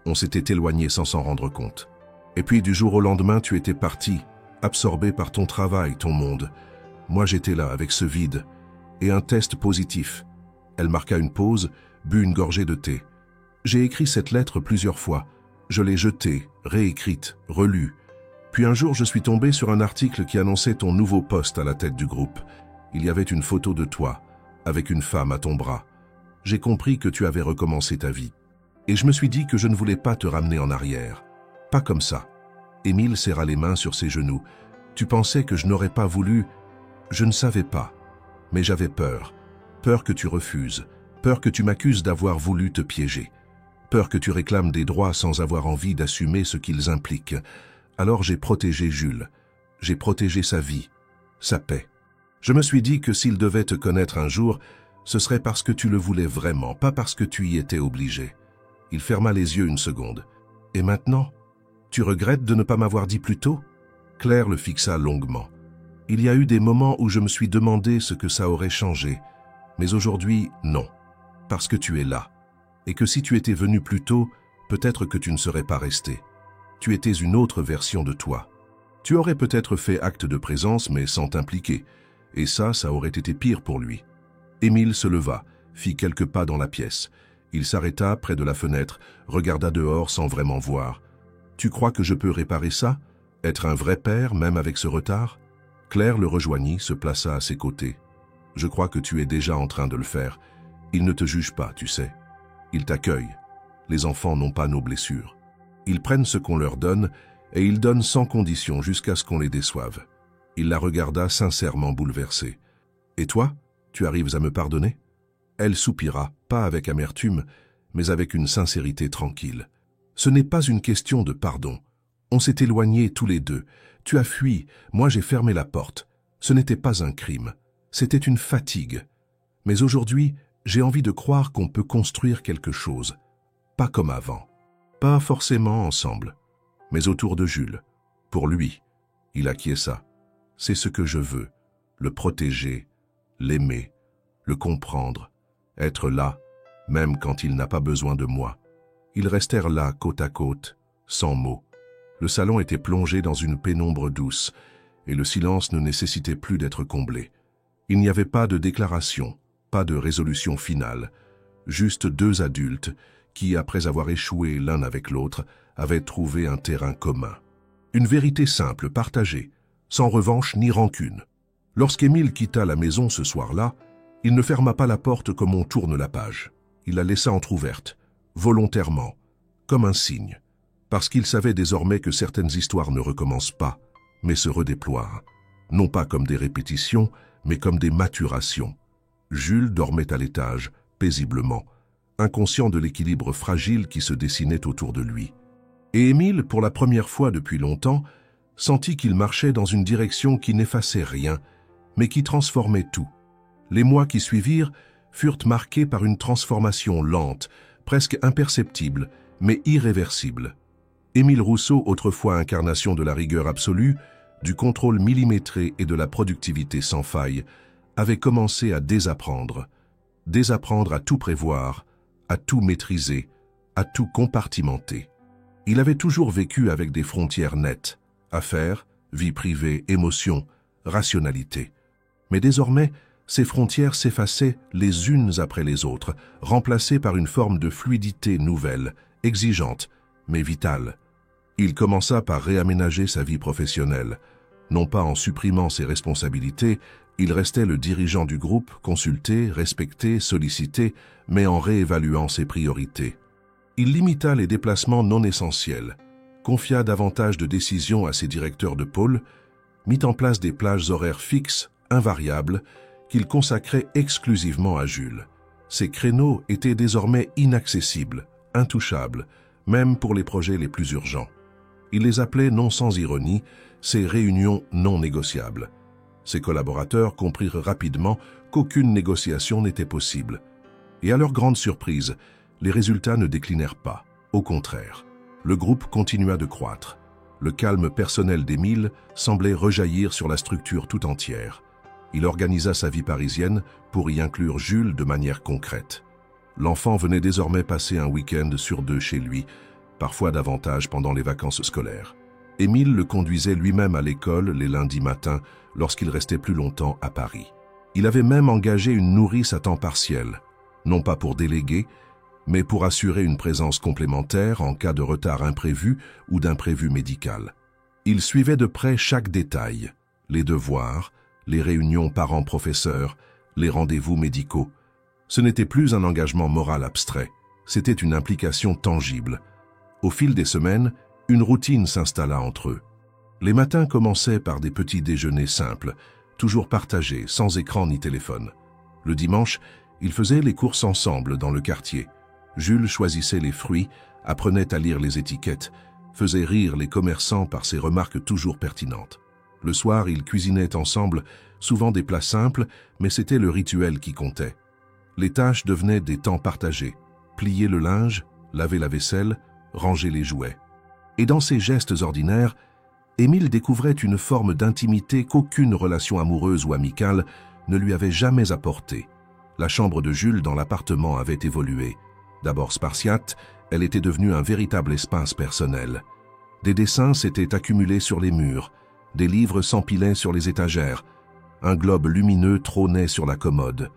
On s'était éloignés sans s'en rendre compte. Et puis du jour au lendemain, tu étais parti, absorbé par ton travail, ton monde. Moi j'étais là avec ce vide. Et un test positif. » Elle marqua une pause, but une gorgée de thé. « J'ai écrit cette lettre plusieurs fois. Je l'ai jetée, réécrite, relue. Puis un jour, je suis tombé sur un article qui annonçait ton nouveau poste à la tête du groupe. Il y avait une photo de toi, avec une femme à ton bras. J'ai compris que tu avais recommencé ta vie. Et je me suis dit que je ne voulais pas te ramener en arrière. Pas comme ça. » Émile serra les mains sur ses genoux. « Tu pensais que je n'aurais pas voulu... Je ne savais pas. Mais j'avais peur. Peur que tu refuses. Peur que tu m'accuses d'avoir voulu te piéger. Peur que tu réclames des droits sans avoir envie d'assumer ce qu'ils impliquent. Alors j'ai protégé Jules. J'ai protégé sa vie, sa paix. Je me suis dit que s'il devait te connaître un jour, ce serait parce que tu le voulais vraiment, pas parce que tu y étais obligé. » Il ferma les yeux une seconde. « Et maintenant, tu regrettes de ne pas m'avoir dit plus tôt ?» Claire le fixa longuement. « Il y a eu des moments où je me suis demandé ce que ça aurait changé. Mais aujourd'hui, non. Parce que tu es là. Et que si tu étais venu plus tôt, peut-être que tu ne serais pas resté. Tu étais une autre version de toi. Tu aurais peut-être fait acte de présence, mais sans t'impliquer. Et ça aurait été pire pour lui. » Émile se leva, fit quelques pas dans la pièce. Il s'arrêta près de la fenêtre, regarda dehors sans vraiment voir. « Tu crois que je peux réparer ça? Être un vrai père, même avec ce retard ?» Claire le rejoignit, se plaça à ses côtés. « Je crois que tu es déjà en train de le faire. Ils ne te jugent pas, tu sais. Ils t'accueillent. Les enfants n'ont pas nos blessures. Ils prennent ce qu'on leur donne, et ils donnent sans condition jusqu'à ce qu'on les déçoive. » Il la regarda sincèrement bouleversée. « Et toi, tu arrives à me pardonner ?» Elle soupira, pas avec amertume, mais avec une sincérité tranquille. « Ce n'est pas une question de pardon. On s'est éloignés tous les deux. Tu as fui, moi j'ai fermé la porte. Ce n'était pas un crime. C'était une fatigue. Mais aujourd'hui, j'ai envie de croire qu'on peut construire quelque chose. Pas comme avant. Pas forcément ensemble, mais autour de Jules. Pour lui, il acquiesça. C'est ce que je veux. Le protéger, l'aimer, le comprendre, être là, même quand il n'a pas besoin de moi. » Ils restèrent là, côte à côte, sans mots. Le salon était plongé dans une pénombre douce, et le silence ne nécessitait plus d'être comblé. Il n'y avait pas de déclaration, pas de résolution finale, juste deux adultes qui, après avoir échoué l'un avec l'autre, avaient trouvé un terrain commun. Une vérité simple, partagée, sans revanche ni rancune. Lorsqu'Émile quitta la maison ce soir-là, il ne ferma pas la porte comme on tourne la page. Il la laissa entr'ouverte, volontairement, comme un signe, parce qu'il savait désormais que certaines histoires ne recommencent pas, mais se redéploient, non pas comme des répétitions, mais comme des maturations. Jules dormait à l'étage, paisiblement, inconscient de l'équilibre fragile qui se dessinait autour de lui. Et Émile, pour la première fois depuis longtemps, sentit qu'il marchait dans une direction qui n'effaçait rien, mais qui transformait tout. Les mois qui suivirent furent marqués par une transformation lente, presque imperceptible, mais irréversible. Émile Rousseau, autrefois incarnation de la rigueur absolue, du contrôle millimétré et de la productivité sans faille, avait commencé à désapprendre à tout prévoir, à tout maîtriser, à tout compartimenter. Il avait toujours vécu avec des frontières nettes, affaires, vie privée, émotions, rationalité. Mais désormais, ces frontières s'effaçaient les unes après les autres, remplacées par une forme de fluidité nouvelle, exigeante, mais vitale. Il commença par réaménager sa vie professionnelle. Non pas en supprimant ses responsabilités, il restait le dirigeant du groupe, consulté, respecté, sollicité, mais en réévaluant ses priorités. Il limita les déplacements non essentiels, confia davantage de décisions à ses directeurs de pôle, mit en place des plages horaires fixes, invariables, qu'il consacrait exclusivement à Jules. Ces créneaux étaient désormais inaccessibles, intouchables, même pour les projets les plus urgents. Il les appelait, non sans ironie, ses réunions non négociables. Ses collaborateurs comprirent rapidement qu'aucune négociation n'était possible. Et à leur grande surprise, les résultats ne déclinèrent pas. Au contraire, le groupe continua de croître. Le calme personnel d'Émile semblait rejaillir sur la structure tout entière. Il organisa sa vie parisienne pour y inclure Jules de manière concrète. L'enfant venait désormais passer un week-end sur 2 chez lui, parfois davantage pendant les vacances scolaires. Émile le conduisait lui-même à l'école les lundis matins lorsqu'il restait plus longtemps à Paris. Il avait même engagé une nourrice à temps partiel, non pas pour déléguer, mais pour assurer une présence complémentaire en cas de retard imprévu ou d'imprévu médical. Il suivait de près chaque détail, les devoirs, les réunions parents-professeurs, les rendez-vous médicaux. Ce n'était plus un engagement moral abstrait, c'était une implication tangible. Au fil des semaines, une routine s'installa entre eux. Les matins commençaient par des petits déjeuners simples, toujours partagés, sans écran ni téléphone. Le dimanche, ils faisaient les courses ensemble dans le quartier. Jules choisissait les fruits, apprenait à lire les étiquettes, faisait rire les commerçants par ses remarques toujours pertinentes. Le soir, ils cuisinaient ensemble, souvent des plats simples, mais c'était le rituel qui comptait. Les tâches devenaient des temps partagés. Plier le linge, laver la vaisselle, ranger les jouets. Et dans ces gestes ordinaires, Émile découvrait une forme d'intimité qu'aucune relation amoureuse ou amicale ne lui avait jamais apportée. La chambre de Jules dans l'appartement avait évolué. D'abord spartiate, elle était devenue un véritable espace personnel. Des dessins s'étaient accumulés sur les murs, des livres s'empilaient sur les étagères, un globe lumineux trônait sur la commode.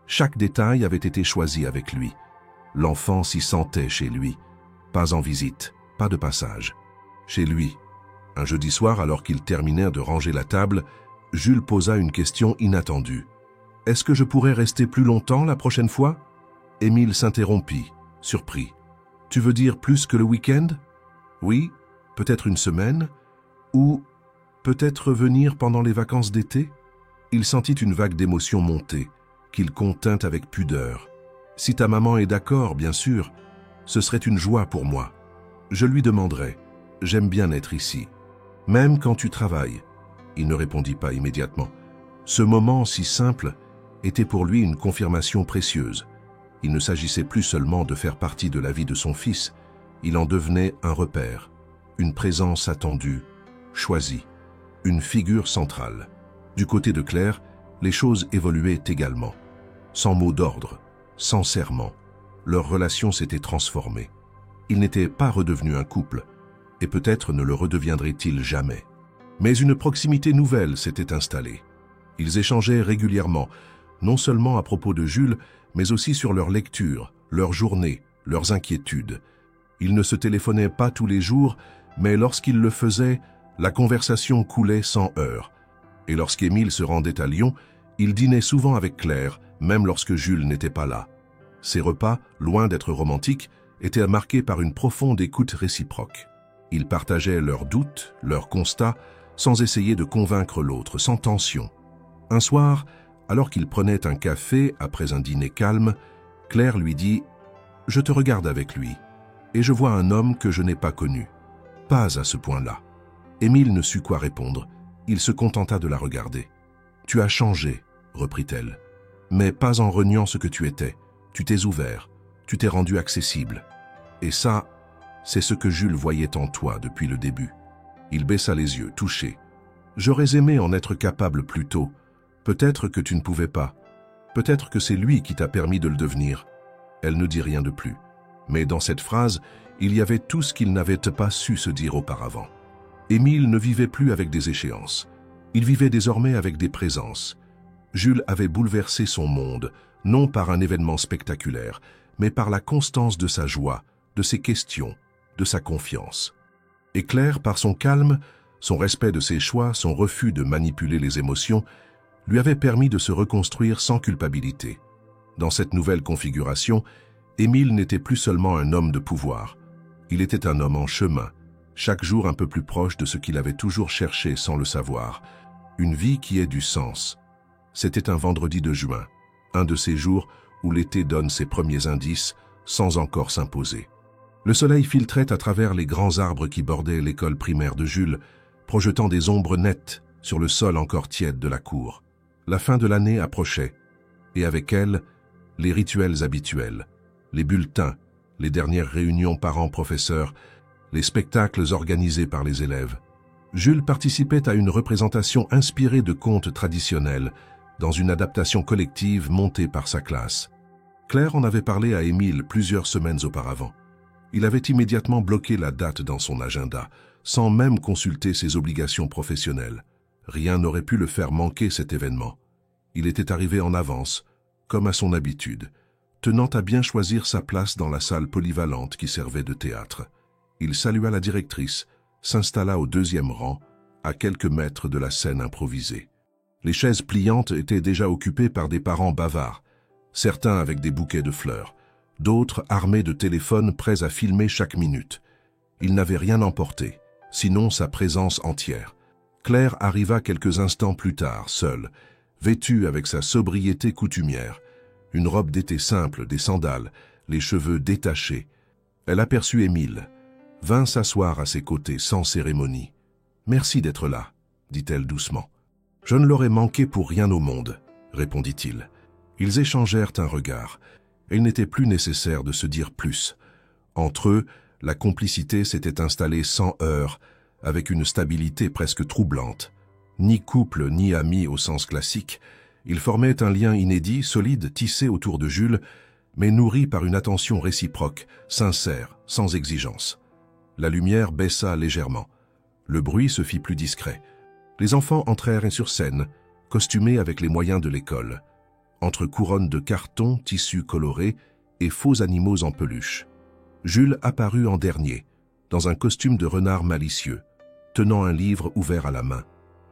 Chaque détail avait été choisi avec lui. L'enfant s'y sentait chez lui. Pas en visite, pas de passage. Chez lui. Un jeudi soir, alors qu'ils terminèrent de ranger la table, Jules posa une question inattendue. « Est-ce que je pourrais rester plus longtemps la prochaine fois ?» Émile s'interrompit, surpris. « Tu veux dire plus que le week-end ?»« Oui, peut-être une semaine, ou peut-être venir pendant les vacances d'été ?» Il sentit une vague d'émotion monter, qu'il contint avec pudeur. « Si ta maman est d'accord, bien sûr, ce serait une joie pour moi. Je lui demanderai. J'aime bien être ici. Même quand tu travailles. » Il ne répondit pas immédiatement. Ce moment si simple était pour lui une confirmation précieuse. Il ne s'agissait plus seulement de faire partie de la vie de son fils, il en devenait un repère, une présence attendue, choisie, une figure centrale. Du côté de Claire, les choses évoluaient également. Sans mot d'ordre, sans serment, leur relation s'était transformée. Ils n'étaient pas redevenus un couple, et peut-être ne le redeviendraient-ils jamais. Mais une proximité nouvelle s'était installée. Ils échangeaient régulièrement, non seulement à propos de Jules, mais aussi sur leurs lectures, leurs journées, leurs inquiétudes. Ils ne se téléphonaient pas tous les jours, mais lorsqu'ils le faisaient, la conversation coulait sans heurts. Et lorsqu'Émile se rendait à Lyon, il dînait souvent avec Claire, même lorsque Jules n'était pas là. Ces repas, loin d'être romantiques, étaient marqués par une profonde écoute réciproque. Ils partageaient leurs doutes, leurs constats, sans essayer de convaincre l'autre, sans tension. Un soir, alors qu'il prenait un café après un dîner calme, Claire lui dit « Je te regarde avec lui, et je vois un homme que je n'ai pas connu. Pas à ce point-là. » Émile ne sut quoi répondre, il se contenta de la regarder. « Tu as changé, » reprit-elle, « mais pas en reniant ce que tu étais. Tu t'es ouvert, tu t'es rendu accessible. Et ça, c'est ce que Jules voyait en toi depuis le début. » Il baissa les yeux, touché. « J'aurais aimé en être capable plus tôt. Peut-être que tu ne pouvais pas. Peut-être que c'est lui qui t'a permis de le devenir. » Elle ne dit rien de plus. Mais dans cette phrase, il y avait tout ce qu'il n'avait pas su se dire auparavant. Émile ne vivait plus avec des échéances. Il vivait désormais avec des présences. Jules avait bouleversé son monde, non par un événement spectaculaire, mais par la constance de sa joie, de ses questions, de sa confiance. Et Claire, par son calme, son respect de ses choix, son refus de manipuler les émotions, lui avait permis de se reconstruire sans culpabilité. Dans cette nouvelle configuration, Émile n'était plus seulement un homme de pouvoir. Il était un homme en chemin, chaque jour un peu plus proche de ce qu'il avait toujours cherché sans le savoir, une vie qui ait du sens. C'était un vendredi de juin, un de ces jours où l'été donne ses premiers indices sans encore s'imposer. Le soleil filtrait à travers les grands arbres qui bordaient l'école primaire de Jules, projetant des ombres nettes sur le sol encore tiède de la cour. La fin de l'année approchait, et avec elle, les rituels habituels, les bulletins, les dernières réunions parents-professeurs, les spectacles organisés par les élèves. Jules participait à une représentation inspirée de contes traditionnels, dans une adaptation collective montée par sa classe. Claire en avait parlé à Émile plusieurs semaines auparavant. Il avait immédiatement bloqué la date dans son agenda, sans même consulter ses obligations professionnelles. Rien n'aurait pu le faire manquer cet événement. Il était arrivé en avance, comme à son habitude, tenant à bien choisir sa place dans la salle polyvalente qui servait de théâtre. Il salua la directrice, s'installa au deuxième rang, à quelques mètres de la scène improvisée. Les chaises pliantes étaient déjà occupées par des parents bavards, certains avec des bouquets de fleurs, d'autres armés de téléphones prêts à filmer chaque minute. Il n'avait rien emporté, sinon sa présence entière. Claire arriva quelques instants plus tard, seule, vêtue avec sa sobriété coutumière, une robe d'été simple, des sandales, les cheveux détachés. Elle aperçut Émile, vint s'asseoir à ses côtés sans cérémonie. « Merci d'être là, » dit-elle doucement. « Je ne l'aurais manqué pour rien au monde, » répondit-il. Ils échangèrent un regard, et il n'était plus nécessaire de se dire plus. Entre eux, la complicité s'était installée sans heurts, avec une stabilité presque troublante. Ni couple, ni amis au sens classique, ils formaient un lien inédit, solide, tissé autour de Jules, mais nourri par une attention réciproque, sincère, sans exigence. La lumière baissa légèrement. Le bruit se fit plus discret. Les enfants entrèrent sur scène, costumés avec les moyens de l'école, entre couronnes de carton, tissus colorés et faux animaux en peluche. Jules apparut en dernier, dans un costume de renard malicieux, tenant un livre ouvert à la main.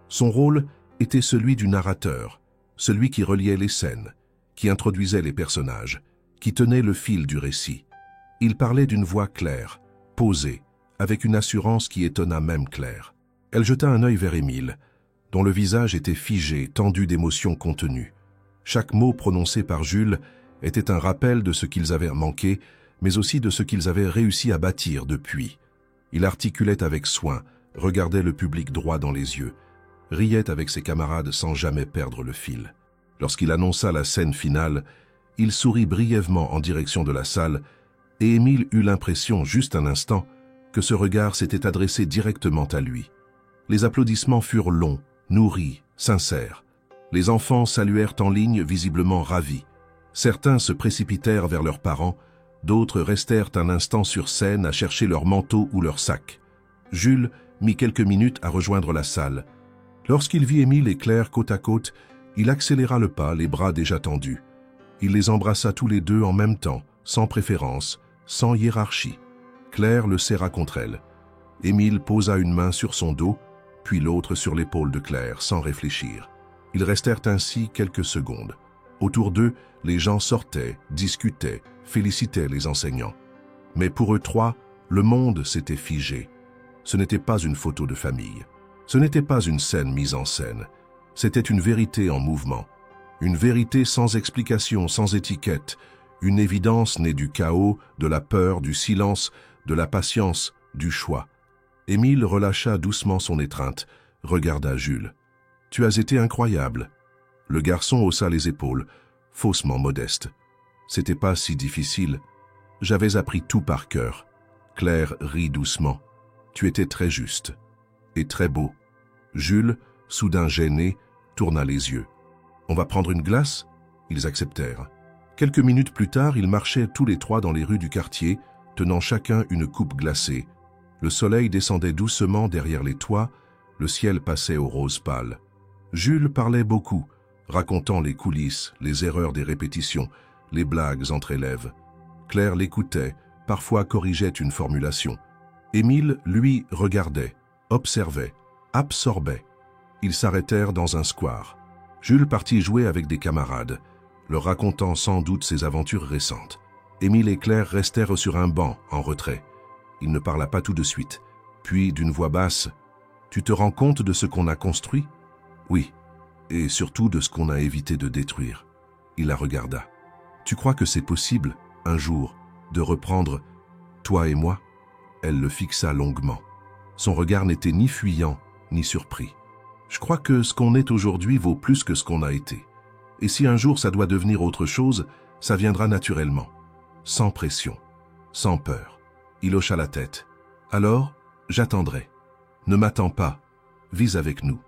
Son rôle était celui du narrateur, celui qui reliait les scènes, qui introduisait les personnages, qui tenait le fil du récit. Il parlait d'une voix claire, posée, avec une assurance qui étonna même Claire. Elle jeta un œil vers Émile, dont le visage était figé, tendu d'émotions contenues. Chaque mot prononcé par Jules était un rappel de ce qu'ils avaient manqué, mais aussi de ce qu'ils avaient réussi à bâtir depuis. Il articulait avec soin, regardait le public droit dans les yeux, riait avec ses camarades sans jamais perdre le fil. Lorsqu'il annonça la scène finale, il sourit brièvement en direction de la salle, et Émile eut l'impression, juste un instant, que ce regard s'était adressé directement à lui. Les applaudissements furent longs, nourris, sincères. Les enfants saluèrent en ligne, visiblement ravis. Certains se précipitèrent vers leurs parents, d'autres restèrent un instant sur scène à chercher leur manteau ou leur sac. Jules mit quelques minutes à rejoindre la salle. Lorsqu'il vit Émile et Claire côte à côte, il accéléra le pas, les bras déjà tendus. Il les embrassa tous les deux en même temps, sans préférence, sans hiérarchie. Claire le serra contre elle. Émile posa une main sur son dos, puis l'autre sur l'épaule de Claire, sans réfléchir. Ils restèrent ainsi quelques secondes. Autour d'eux, les gens sortaient, discutaient, félicitaient les enseignants. Mais pour eux trois, le monde s'était figé. Ce n'était pas une photo de famille. Ce n'était pas une scène mise en scène. C'était une vérité en mouvement. Une vérité sans explication, sans étiquette. Une évidence née du chaos, de la peur, du silence, de la patience, du choix. Émile relâcha doucement son étreinte, regarda Jules. « Tu as été incroyable. » Le garçon haussa les épaules, faussement modeste. « C'était pas si difficile. J'avais appris tout par cœur. » Claire rit doucement. « Tu étais très juste. Et très beau. » Jules, soudain gêné, tourna les yeux. « On va prendre une glace ?» Ils acceptèrent. Quelques minutes plus tard, ils marchaient tous les trois dans les rues du quartier, tenant chacun une coupe glacée. Le soleil descendait doucement derrière les toits, le ciel passait au rose pâle. Jules parlait beaucoup, racontant les coulisses, les erreurs des répétitions, les blagues entre élèves. Claire l'écoutait, parfois corrigeait une formulation. Émile, lui, regardait, observait, absorbait. Ils s'arrêtèrent dans un square. Jules partit jouer avec des camarades, leur racontant sans doute ses aventures récentes. Émile et Claire restèrent sur un banc, en retrait. Il ne parla pas tout de suite. Puis, d'une voix basse, « Tu te rends compte de ce qu'on a construit ?»« Oui, et surtout de ce qu'on a évité de détruire. » Il la regarda. « Tu crois que c'est possible, un jour, de reprendre « toi et moi ?» Elle le fixa longuement. Son regard n'était ni fuyant, ni surpris. « Je crois que ce qu'on est aujourd'hui vaut plus que ce qu'on a été. Et si un jour ça doit devenir autre chose, ça viendra naturellement, sans pression, sans peur. » Il hocha la tête. « Alors, j'attendrai. Ne m'attends pas. Vis avec nous.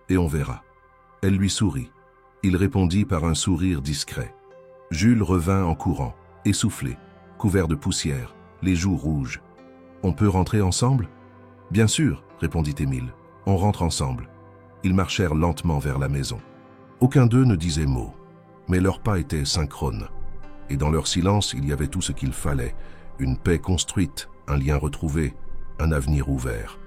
Et on verra. » Elle lui sourit. Il répondit par un sourire discret. Jules revint en courant, essoufflé, couvert de poussière, les joues rouges. « On peut rentrer ensemble ?»« Bien sûr, » répondit Émile. « On rentre ensemble. » Ils marchèrent lentement vers la maison. Aucun d'eux ne disait mot, mais leurs pas étaient synchrones. Et dans leur silence, il y avait tout ce qu'il fallait. Une paix construite, un lien retrouvé, un avenir ouvert.